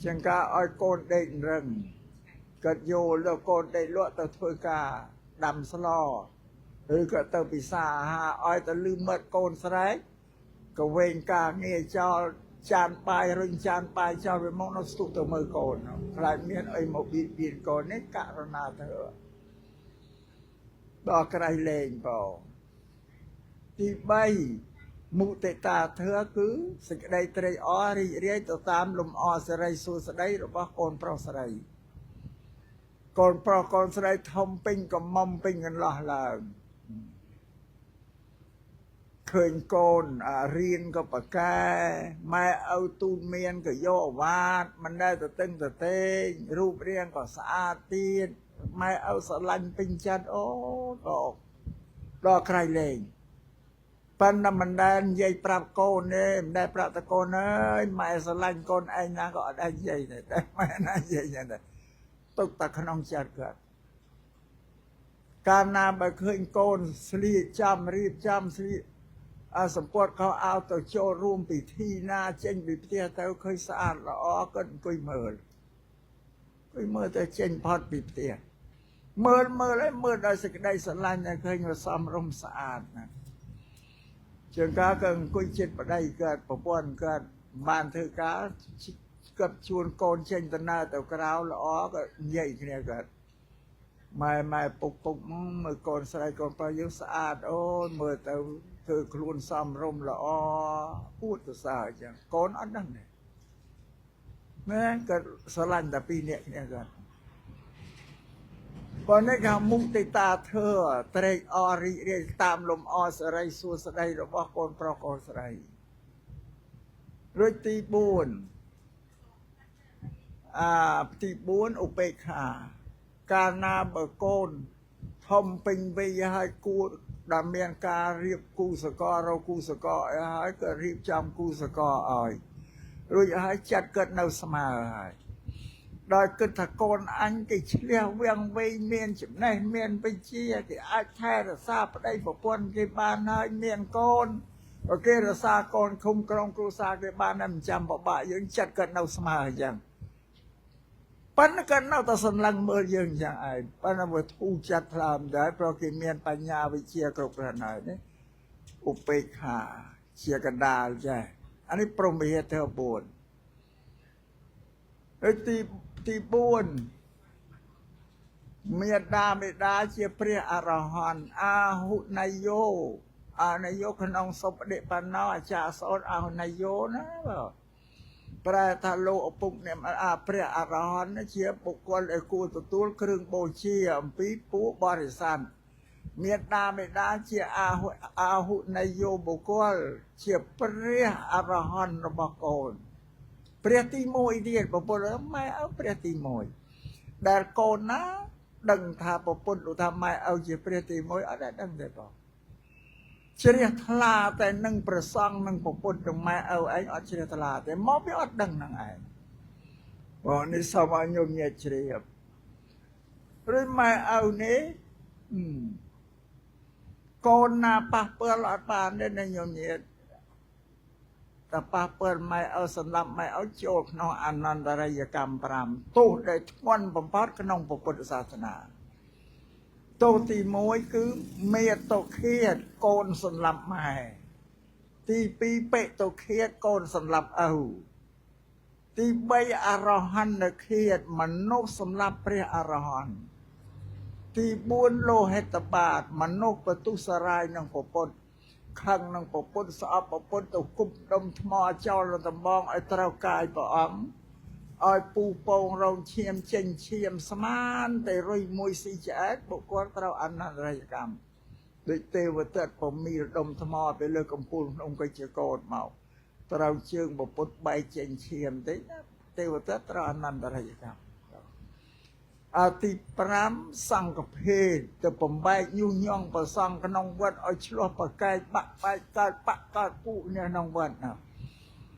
ចឹងការឲ្យកូនដេករឹងគាត់យកលើកូនដេកលក់ទៅធ្វើការដាំស្លឬក៏ទៅពិសាអាហារឲ្យទៅលឺមិត្តកូនស្រែកក៏វែងការងារចោលចានបាយរុញចានបាយចោលវាមកនៅស្ទុះទៅមើលកូនខ្លាចមានអីមកបៀតបៀនកូននេះករណាធ្វើដល់ក្រៃលែងបងទី3មុទិតាធ្វើគឺសេចក្តីត្រេកអររីករាយទៅតាមលំអសិរីសួស្តីរបស់កូនប្រុសស្រីកូនប្រុសកូនស្រីធំពេញកំមុំពេញកន្លោះឡើងឃើញកូនរៀនក៏ប្រកែម៉ែឪទូនមានក៏យកអវាទមិនដែលទៅតឹងទៅទេងរូបរាងក៏ស្អាតទៀតម៉ែឪស្រឡាញ់ពេញចិត្តអូដល់ក្រៃលែងប៉ុន្តែមិនដែលនិយាយប្រាប់កូនទេមិនដែលប្រាប់តកូនអើយម៉ែស្រឡាញ់កូនឯងណាក៏អត់ដែរនិយាយទេតែម៉ែណានិយាយយ៉ាងដែរទុកតែក្នុងចិត្តគាត់កាលណាបើឃើញកូនស្លៀកចំរៀបចំស្លៀកសម្ពត់ខោអាវទៅចូលរួមពិធីណាចេញពីផ្ទះទៅឃើញស្អាតល្អគាត់អង្គុយមើលទៅចេញផុតពីផ្ទះមើលឲ្យមើលដោយសេចក្តីស្រឡាញ់តែឃើញវាសមរម្យស្អាតណាជាងការក៏អង្គុយចិត្តប្តីកើតប្រពន្ធកើតបានធ្វើការគាត់ជួនកូនចេញដំណើរទៅក្រៅល្អក៏និយាយគ្នាគាត់ម៉ែពុកមើលកូនស្រីកូនប្រុសយើងស្អាតអូនមើលទៅធ្វើខ្លួនសមរម្យល្អពួតទៅសើអញ្ចឹងកូនអត់ដឹងទេណាគាត់ស្រឡាញ់តែពីរនាក់គ្នាគាត់ប៉ុន្តែគេមុខទេតាធ្វើត្រេកអររីករាយតាមលំអសិរីសួស្តីរបស់កូនប្រុសកូនស្រីរួចទី4ទី4ឧបេក្ខាកាលណាបើកូនធំពេញវ័យហើយគួរដែលមានការរៀបគូសកលរកគូសកលឲ្យហើយក៏រៀបចំគូសកលឲ្យរួចហើយចាត់គាត់នៅស្មើហើយដោយគិតថាកូនអញគេឆ្លះវាំងវែងមានចំណេះមានវិជ្ជាគេអាចថែរក្សាប្តីប្រពន្ធគេបានហើយមានកូនបើគេរក្សាកូនឃុំក្រុមគ្រួសារគេបានតែមិនចាំបបាក់យើងចាត់គាត់នៅស្មើអញ្ចឹងប៉ុន្តែគាត់នៅតែសន្លឹងមើលយើងអញ្ចឹងឯងប៉ុន្តែវាធូរចិត្តខ្លាំងដែរព្រោះគេមានបញ្ញាវិជ្ជាគ្រប់គ្រាន់ហើយនេះឧបេក្ខាជាកណ្ដាលចាអានេះព្រហ្មវិហារធ្វើ4ហើយទី4មេដាជាព្រះអរហន្តអាហុណយោក្នុងសុបដិបណ្ណោអាចារ្យសោតអាហុណយោណាបាទប្រែថាលោកឪពុកអ្នកព្រះអរហន្តជាបុគ្គលដែលគួរទទួលគ្រឿងបូជាអំពីពួកបរិស័ទមេដាជាអាហុណយោបុគ្គលជាព្រះអរហន្តរបស់កូនព្រះទី1ទៀតប្រពន្ធម៉ែឪព្រះទី1ដែលកូនណាដឹងថាប្រពន្ធលោកថាម៉ែឪជាព្រះទី1អត់ដែលដឹងទេបងជ្រះថ្លាតែនឹងប្រសង់នឹងប្រពន្ធនឹងម៉ែឪឯងអត់ជ្រះថ្លាទេមកវាអត់ដឹងនឹងឯងបងនេះសូមឲ្យញោមញាតជ្រាបឬម៉ែឪនេះកូនណាប៉ះពាល់អត់បានទេណាញោមញាតតែប៉ះពាល់ម៉ែឪសម្រាប់ម៉ែឪចូលក្នុងអនន្តរិយកម្ម5ទោសដែលធ្ងន់បំផុតក្នុងពុទ្ធសាសនាទោសទី1គឺមេតុឃាតកូនសម្លាប់ម៉ែទី2បេតុឃាតកូនសម្លាប់ឪ ទី3អរហន្តឃាតមនុស្សសម្រាប់ព្រះអរហន្តទី4លោហិតបាតមនុស្សបទុសរាយនឹងពុទ្ធខឹងនឹងពុទ្ធស្អប់ពុទ្ធទៅគប់ដុំថ្មចោលនៅដំបងឲ្យត្រូវកាយព្រះអង្គឲ្យពូពងរងឈាមចេញឈាមស្មានតែរុយមួយស៊ីឆ្អែតបុគ្គលត្រូវអនន្តរយកម្មដូចទេវទត្តពមីលដុំថ្មទៅលើកំពូលក្នុងកិច្ចកោតមកត្រូវជើងពុទ្ធបែកចេញឈាមតិចទេវទត្តត្រូវអនន្តរយកម្មអទី5សង្ឃភេទទៅបំបែកញុះញង់ប្រសង់ក្នុងវត្តឲ្យឆ្លោះប្រកែកបាក់បែកកើតបាក់កើតពុនេះក្នុងវត្តណា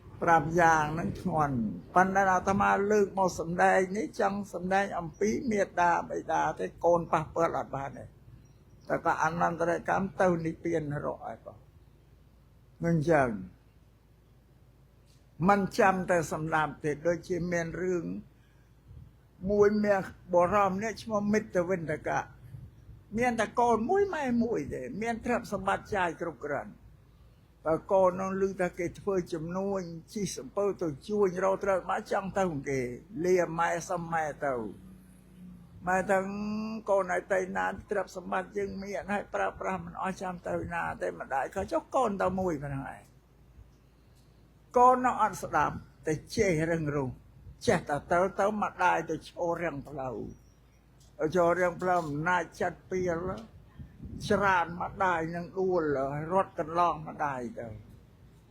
5យ៉ាងហ្នឹងធ្ងន់ប៉ុន្តែអាត្មាលើកមកសម្ដែងនេះចង់សម្ដែងអំពីមេត្តាបិតាទេកូនប៉ះពាល់អត់បានទេតែក៏អនន្តរកម្មទៅនិព្វាននរកឲ្យបងមិនចឹងมันចាំតែសម្រាប់ទេដូចជាមានរឿងមួយមានបរមនេះឈ្មោះមិត្តវិន្ទកៈមានតែកូនមួយម៉ែមួយទេមានទ្រព្យសម្បត្តិចាយគ្រប់គ្រាន់បើកូននោះឮថាគេធ្វើចំនួនជីសំពៅទៅជួញរោត្រូវមកចង់ទៅគេលាម៉ែសំម៉ែទៅម៉ែទាំងកូនឲ្យទៅណាទ្រព្យសម្បត្តិយើងមានឲ្យប្រើប្រាស់មិនអស់ចាំទៅណាទេម្ដាយក៏ចុះកូនទៅមួយប៉ុណ្ណឹងឯងកូននោះអត់ស្ដាប់តែចេះរឹងរូសចេះតែទៅម្ដាយទៅឈររាំងផ្លូវចូលរាំងផ្លូវអំណាចចាត់ពីលច្រើនម្ដាយនឹងដួលរត់កន្លងម្ដាយទៅ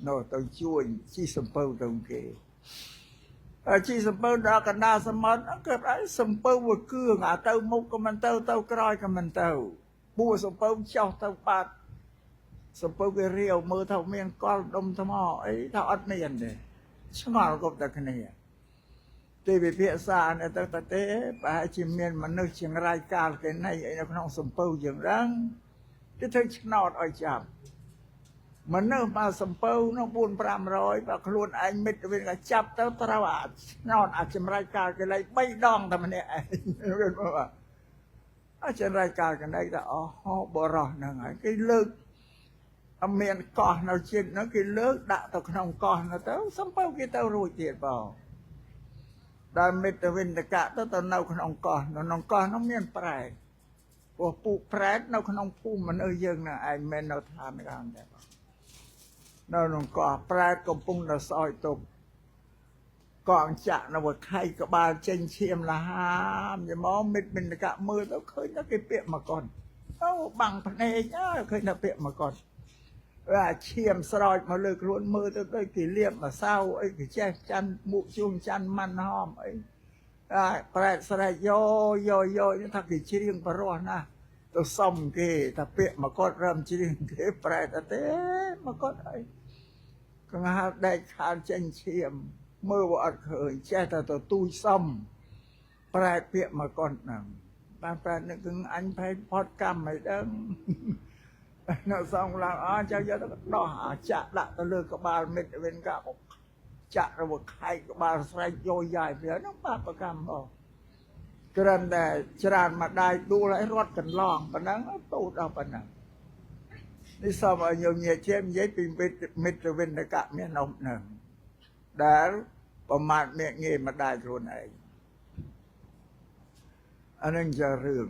នោះទៅជួយជីសំពៅទៅគេជីសំពៅដល់កណ្ដាលសមុទ្រកើតអីសំពៅវាគឿងអាទៅមុខក៏មិនទៅក្រោយក៏មិនទៅពូសំពៅចោះទៅបាត់សំពៅវារាវមើលថាមានកលដុំថ្មអីថាអត់មានទេឆ្ងល់គ្រប់តែគ្នាទេវិភាសានៅទៅទេប្រហែលជាមានមនុស្សជាងរាយកាលគេណៃអីនៅក្នុងសំពៅយើងដឹងគេធ្វើឆ្នោតឲ្យចាប់មនុស្សមកសំពៅនោះ4-500បើខ្លួនឯងមិត្តវិញក៏ចាប់ទៅត្រូវអាឆ្នោតអាចចម្រាយកាលគេលេខ3ដងតែម្នាក់ឯងអាចចម្រាយកាលគេណៃថាអូបរោះហ្នឹងហើយគេលើកអមានកោះនៅជាតិហ្នឹងគេលើកដាក់ទៅក្នុងកោះនោះទៅសំពៅគេទៅរួចទៀតបងដល់មិត្តវិន្ទកៈទៅនៅក្នុងកោះក្នុងកោះនោះមានប្រែតព្រោះពូប្រែតនៅក្នុងភូមិមនុស្សយើងនឹងឯងមិននៅឋានកាមទេនៅក្នុងកោះប្រែតកំពុងតែសោយទុកកងចាក់នៅវខៃក្បាលចេញឈាមលហាមយមកមិត្តវិន្ទកៈមើលទៅឃើញតែគេពាក់មកកនអូបាំងភ្នែកឃើញតែពាក់មកកនអាឈាមស្រោចមកលើខ្លួនមើលទៅដូចគេលៀបម្សៅអីគេចេះច័ន្ទមុខជួងច័ន្ទម៉ាន់ហមអីប្រែតស្រែកយោថាគេច្រៀងបរោះណាទៅសុំគេថាពាក់មកគាត់រំច្រៀងគេប្រែតអត់ទេមកគាត់អីកង្ហាដែកខានចេញឈាមមើលអត់ឃើញចេះតែទៅទូចសុំប្រែតពាក់មកគាត់ហ្នឹងបានប្រែតនឹងគឺអញផែនផតកម្មអីដឹងនៅសងឡើងចាំយកទៅដោះចាក់ដាក់ទៅលើក្បាលមិត្តវិញកាចាក់របស់ខែកក្បាលស្រែកយោយាយវាហ្នឹងបាបកម្មបងគ្រាន់តែច្រើនមកដៃដួលឲ្យរត់កន្លងប៉ុណ្ណឹងទូដល់ប៉ុណ្ណឹងនេះសូមឲ្យញោមញាតិនិយាយពីមិត្តវិន្ទកៈមាននំហ្នឹងដែលប្រមាថមេងាយមកដៃខ្លួនឯងអានឹងជារឿង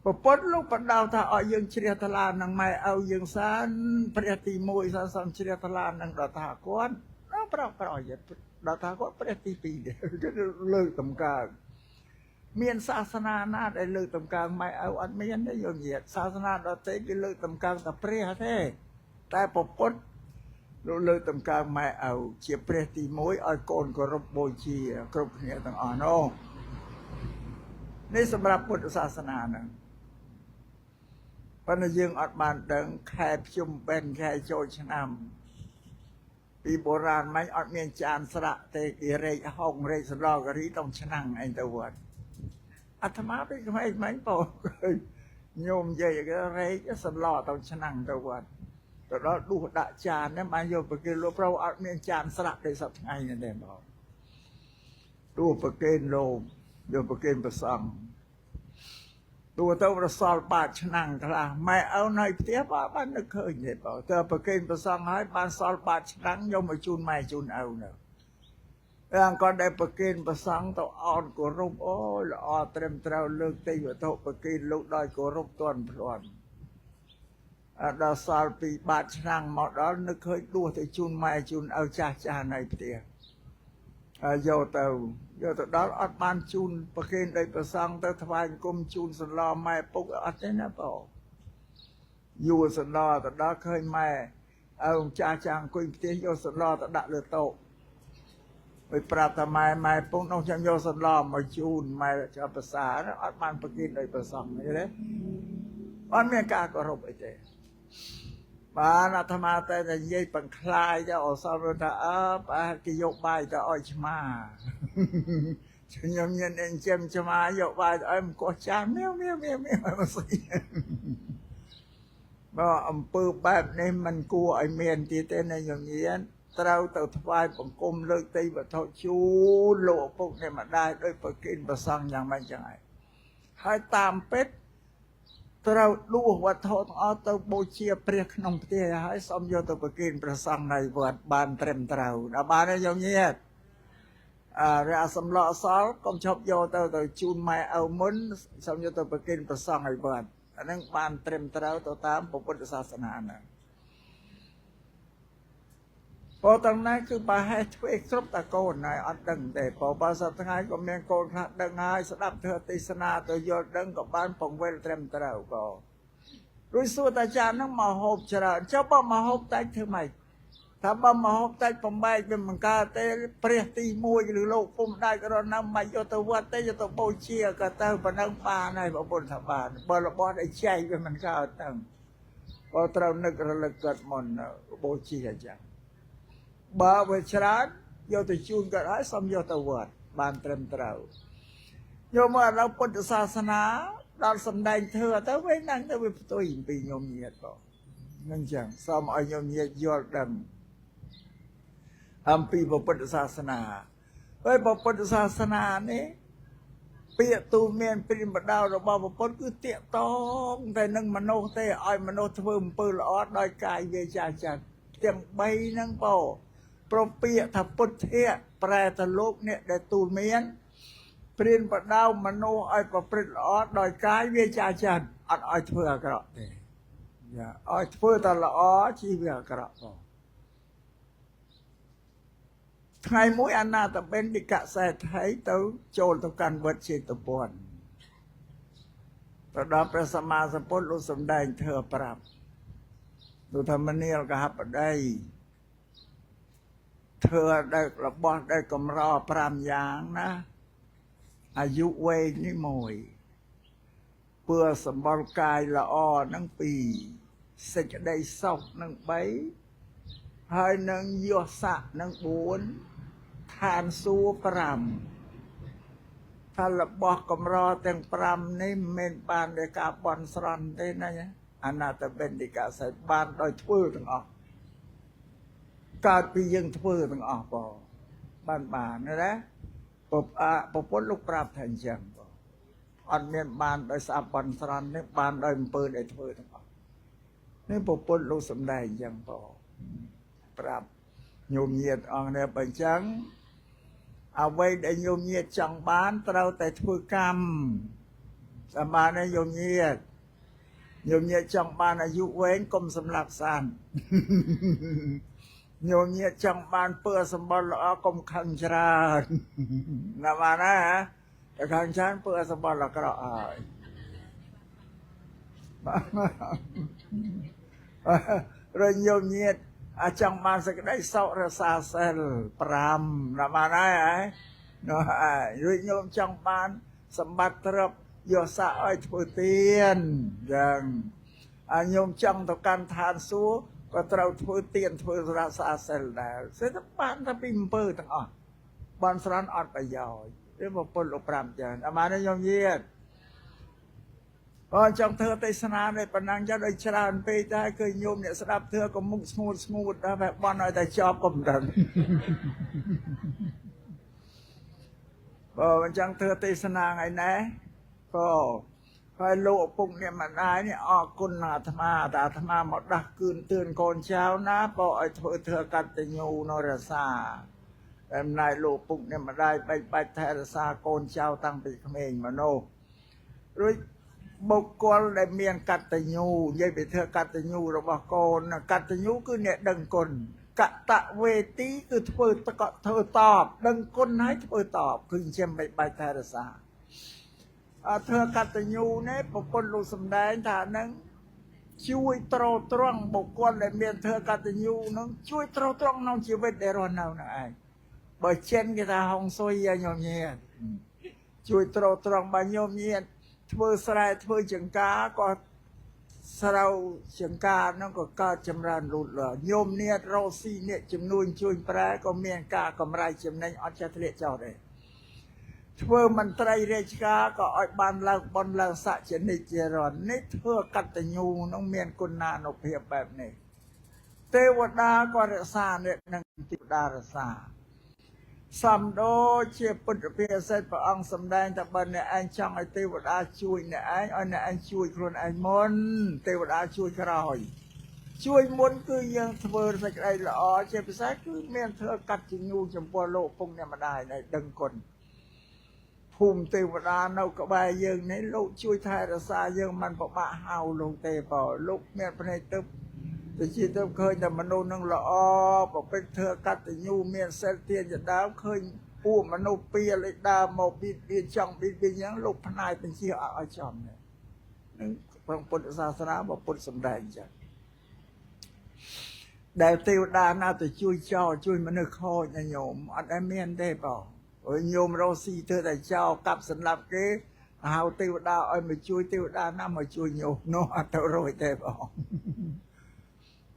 ពុទ្ធលោកបដៅថាឲ្យយើងជ្រះថ្លានឹងម៉ែឲ្យយើងសានព្រះទី1សាសំជ្រះថ្លានឹងដល់ថាគាត់ប្រយោជន៍ដល់ថាគាត់ព្រះទី2គេលើកតម្កើងមានសាសនាណាដែលលើកតម្កើងម៉ែឲ្យអត់មានទេយើងនិយាយសាសនាដទៃគេលើកតម្កើងតែព្រះទេតែពុទ្ធលោកលើកតម្កើងម៉ែឲ្យជាព្រះទី1ឲ្យកូនគោរពបូជាគ្រប់គ្នាទាំងអស់នោះនេះសម្រាប់ពុទ្ធសាសនាហ្នឹងប៉ុន្តែយើងអត់បានដឹងខែភ្ជុំបិណ្ឌខែចូលឆ្នាំពីបុរាណមិនអត់មានចានស្រាក់ទេគេរែកហុងរែកសឡការីต้องឆ្នាំងឯងទៅវត្តអាត្មាពីក្មេងមិនបងញោមនិយាយគេរែកសឡต้องឆ្នាំងទៅវត្តទៅដល់ដួសដាក់ចានហ្នឹងបានយកប្រគេនលោកប្រវអត់មានចានស្រាក់ទេសប្តាហ៍នេះទេបងដួសប្រគេនលោកយកប្រគេនព្រះសង្ឃទូទៅរសល់បាតឆ្នាំងខ្លះម៉ែឪនៅផ្ទះបាននឹកឃើញទេបងតើប្រគេនព្រះសង្ឃហើយបានសល់បាតឆ្នាំងយកមកជូនម៉ែជូនឪនៅ rằng con đây bậc kinh bậc sáng tao on của rung ôi là o trem trao lương tây và thọ bậc kinh lúc đòi của rung tuần tuần đó sao bị bát sang mà đó nó khơi đua thì chun mai chun ao cha cha này tiền vô tàu đó ở ban chun bậc kinh đây bậc sáng tao thay cung chun sân lo mai bốc ở thế nào bảo dù sân lo tao đó khơi mai ông cha cha quên tiếng vô sân lo tao đã được tổไปปราบทำไมพวกน้องช่างโยสลอมมาจูนมาจะภาษานะอัดมันไปกินเลยภาษาไม่ได้อันเมียกากรบไอ้เจ้บ้านธรรมะแต่จะยัยปังคลายจะออกสอบจะปะกิยกใบจะอ้อยชมาฉันยมเย็นเองเจมชมายกใบจะอ้อยมันกดจานเมียวมาสิบ่อำเภอแบบนี้มันกลัวไอ้เมียนที่เต้นในอย่างนี้เราtự thay bằng cung lưỡi tây và thọ chú lộ phục này mà đai đôi bậc kinh và sangอย่างไม่จังไงให้ตามเป็ดเราดูว่าทอดเอาตัวโบเชียเปรียกนมเตี้ยให้สมโยตัวบกินประสังในวัดบานเต็มเราบานนี้อย่างเงี้ยเรื่องสำล้อซอลก็ชอบโยตัวจูนไม่เอามุนสมโยตัวบกินประสังในวัดอันนั้นบานเต็มเราตัวตามพระพุทธศาสนานะพอตอนนั้นคือไปให้ช่วยครบตะโกนนายอัดดังแต่พอภาษาไทยก็เมียนโกนพระดังไงสดับเธอติสนาตัวยอดดังกับบ้านปงเวลเต็มตระก็รู้สึกอาจารย์นั่งมาหอบฉลาดเจ้าบ้ามาหอบใจทำไมถ้าบ้ามาหอบใจผมไปเป็นมังกาเตะเปรียตีมวยหรือโลกปุ่มได้ก็เรานำมาโยตวัดเตะโยตโบเชียก็เตะปนังปาในพระบุญธบาลบอลบอลไอ้ใจเป็นมันก้าวตั้งพอเรานึกระลึกเกิดมันโบเชียจังบ่าวเชรันโยติจูนก็ได้สมโยตวัดบานเต็มเราโยมว่าเราพุทธศาสนาเราสำแดงเธอแต่ไม่นั่งแต่เป็นตัวหญิงปีโยมเงียดบอกนั่นจังสมโยมเงียดยอดดังอัมปีพุทธศาสนาเฮ้ยพุทธศาสนาเนี่ยเปียตูเมียนปริมดาวเราบอกว่าพุทธคือเตี้ยต้องแต่นั่งมโนเตะอ้อยมโนทเพิ่มปืนละออดโดยกายเวชาจันเตียงใบนั่งเป่าโปรเปียทับพุทธเทียแปรตะลุกเนี่ยได้ตูเมียนปรินปดาวมโนไอประปริตอดโดยกายเวชาจันอัดอ้อยเพื่อกระเนี่ยอ้อยเพื่อตลอดชีวิตกระไทยมุ้ยอันนาตะเป็นดิกะใส่ไทยเต้าโจลตุกันเวชตปวนตอนนั้นพระสัมมาสัมพุทธรู้สมได้เธอปรับดูธรรมเนียลก็ฮับได้เธอได้ระบอดได้กำรอปรามยางนะอายุเวนิมวยเพื่อสมบูรณ์กายละอ้อนั่งปีเสกได้ศกนั่งใบให้นั่งยศะนั่งบุญทานสู้ปรามถ้าระบอดกำรอแต่งปรามนี่เมนปานได้กาบอนสรันได้นะเนี่ยอนาตเป็นดิกาใส่บานโดยทั่วทั้งออกการปียังทั่วทั้งออกบ้านนะนะปบลูกปราบแทนจังอันเมียนบานโดยสาบอนสรันนี่บานโดยปืนโดยทั่วทั้งออกนี่ปบลูกสมได้ยังปราบโยมเยียดออกเนี่ยไปจังเอาไว้ได้โยมเยียดจังบ้านเราแต่ทั่วกรรมสมาในโยมเยียดโยมเยียจังบานอายุเว้นกลมสำหรับสันโยมเยียจังบานเพื่อสมบัติละกลมขันชรานามานะฮะแต่ขันชันเพื่อสมบัติละกระอ้ายเรื่องโยมเยียจังบานสักได้เศร้าระซาเซลปรามนามานะฮะเนาะเรื่องโยมจังบานสมบัติรับโยสะอ้อยถั่วเตียนอย่างโยมจังต่อการทานสู้ก็เราถั่วเตียนถั่วราษาเซลได้เสร็จบ้านถ้าปิมเปิดตั้งอ่ะบ้านสร้างอ่อนไปยาวเรื่องบอกปนอุปรามจันอามาในยมเยียดพอจังเธอไตสนาในปนังจะได้ชราไปได้เคยโยมเนี่ยสดับเธอก็มุกสมูดนะแบบบ้านอะไรแต่ชอบกลมดันพอจังเธอไตสนาไงนะก็คอยโลกปุ่งเนี่ยมันได้เนี่ยออกคุณอาธมาแต่อาธมาหมดดักคืนตื่นก่อนเช้านะพอไอ้เธอกันตะยูนรสา em nay lộ bụng này mà đai bay bay thay là xa con trao tăng bị mình mà nô rồi bộc con lại miền cắt tay nhu dây bị thưa cắt tay nhu rồi bà con cắt tay nhu cứ nhẹ đừng cồn cắt tạ về tí cứ thơ tọp đừng cồn hãy thơ tọp cứ xem bay bay thay là xa thưa cắt tay nhu nè bộc con lộ sầm đáy thả nâng chui trâu trăng bộc con lại miền thưa cắt tay nhu nó chui trâu trăng nó chỉ biết để rồi nào này bởi trên người ta hong xôi ra nhom nhiên chui trâu trăng bà nhom nhiên thưa sài thưa chừng cá có sau chừng cá nó có cá chấm ran lụt lờ nhôm nia rau xi nia chấm nuôi chui pra có miền cá có rai chấm này ở chợ lệ chào đây thưa mình trai rê cá có ở ban lang sạ trên này chia rồi nít thưa cắt tay nhu nó miền quân na nộp hiệpแบบnàyเทวดาก็รักษาเนี่ยนังเทวดารักษาสัมโดเชี่ยปุถุเพียเสพระองค์สำแดงแต่บันเนี่ยอันช่างไอเทวดาช่วยเนี่ยอันช่วยคนอันมนเทวดาช่วยครอยช่วยมนคือยังเทวดาสักไอละอ๋อเชี่ยภาษาคือเมียนเธอกัดจิงูจมปัวโลกปุ่งเนี่ยมาได้ในดังคนภูมิเทวดาเนากระบายยังในโลกช่วยไทยรักษายังมันประมาหาวลงเตปอลูกเมียนพระในตึบแต่ชีต้องเคยแต่มนุษย์นั่งละอ๋อบอกเป็นเธอกัดแต่ยูเมียนเซลเทียนจะดาวเคยผู้มนุษย์เปียเลยดาวมาบิดเบียนช่องบิดเบียนยังลูกพนายเป็นเชี่ยวเอาจอมเนี่ยนั่นพระพุทธศาสนาบอกพุทธสำแดงจ้ะแต่เทวดาน่าจะช่วยเจ้าช่วยมนุษย์คอยนะโยมอันนั้นเมียนได้เปล่าโยมเราสีเธอแต่เจ้ากับสำหรับเก๋เอาเทวดาเอามาช่วยเทวดาน่ามาช่วยโยมโน้อัตโรยได้เปล่า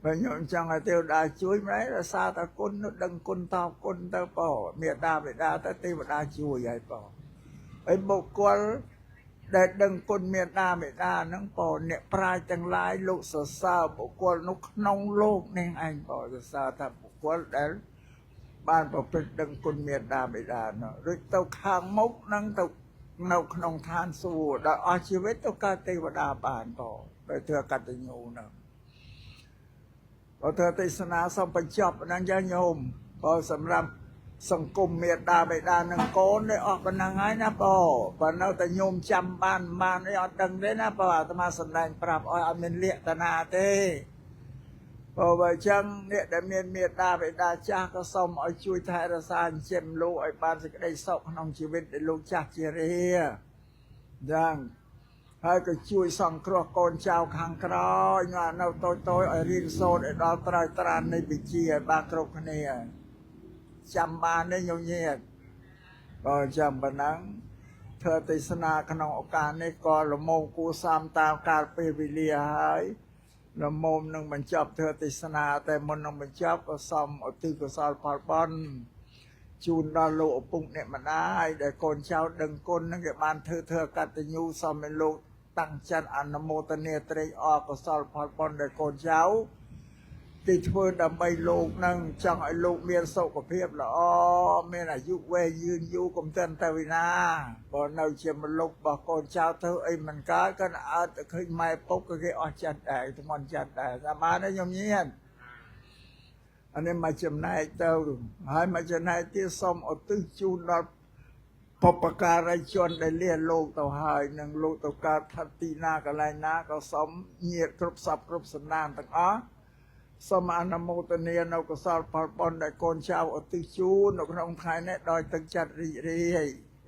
và nhộn chẳng là tiêu đà chuối mấy là sao ta côn nó đừng côn tao côn tao bỏ miệt đà bị đà ta tiêu đà chuối vậy bỏ ấy bộ con để đừng côn miệt đà bị đà nó bỏ nè prai chẳng lái lộ sở sao bộ con nó nông lô nên anh bỏ sở sao ta bộ con để ban bỏ bị đừng côn miệt đà bị đà nó rồi tao khang mốc năng tao nấu nông than xù đã ở chi vết tao ca tiêu đà bàn bỏ để thừa cả tình nhủ nữaพอเธอติสนาสมประจับนั่งยาโยมพอสำหรับสังคมเมียดาไปดานังโกนได้ออกเป็นนางไงนะพอพอเราแต่โยมจำบ้านมาได้ออกดังได้นะพออาตมาแสดงปรับอ้อยอเมนเลียตนาเต้พอไปจังเนี่ยแต่เมียดาไปดาจ้าก็สมอ้อยช่วยไทยรักษาเจ็มลูกไอ้บ้านสิได้สอกน้องชีวิตได้ลูกจากเจริญดังให้ก็ช่วยส่องครัวโกนชาวขังกรอยงานเอาโตไอรินโซนไอดอลตรายตรานในบิจีบางกรกเนี่ยจำบานได้ยงเงียบก็จำบันังเธอติสนาขนมโอกาสในกอละโมงกูสามตามการเปรีเลียหายละโมงนึงมันจับเธอติสนาแต่มันนึงมันจับก็ซ้ำเอาตื้อก็สอดพอดบอลจูนดอลโลปุ่งเนี่ยมันได้แต่คนชาวดึงคนนั่งเก็บบ้านเธอกัตยูซ้ำเป็นโลตั้งจันอนุโมทนาเตยออกก็สอดพอดบอลแต่คนเช้าติดเพื่อดำไปโลกนั่งจังไอ้โลกเมียนโศกเพียบละอ๋อเมียนอายุเวยืนยูกลมเต้นตะวินาพอเราเชื่อมันโลกบอกคนเช้าเธอไอ้มันก้ากันอาจจะเคยไม่พบก็แค่อจัดแต่ทุกคนจัดแต่สามาได้ยมเงียนอันนี้มาจำนายเต้าให้มาจำนายที่ส้มอตึกจูนเราพบประการชนได้เลี้ยโลกเต่าหายหนึ่งโลกเต่าการทัตตีนากับไรนาก็สมเงียบครบสับครบสันนานต่างอ๋อสมานโมตเนียนเราก็สอบพอดบอลได้โกนชาวอตึกจูนเราขนมไทยเนี่ยดอยตึกจัดรี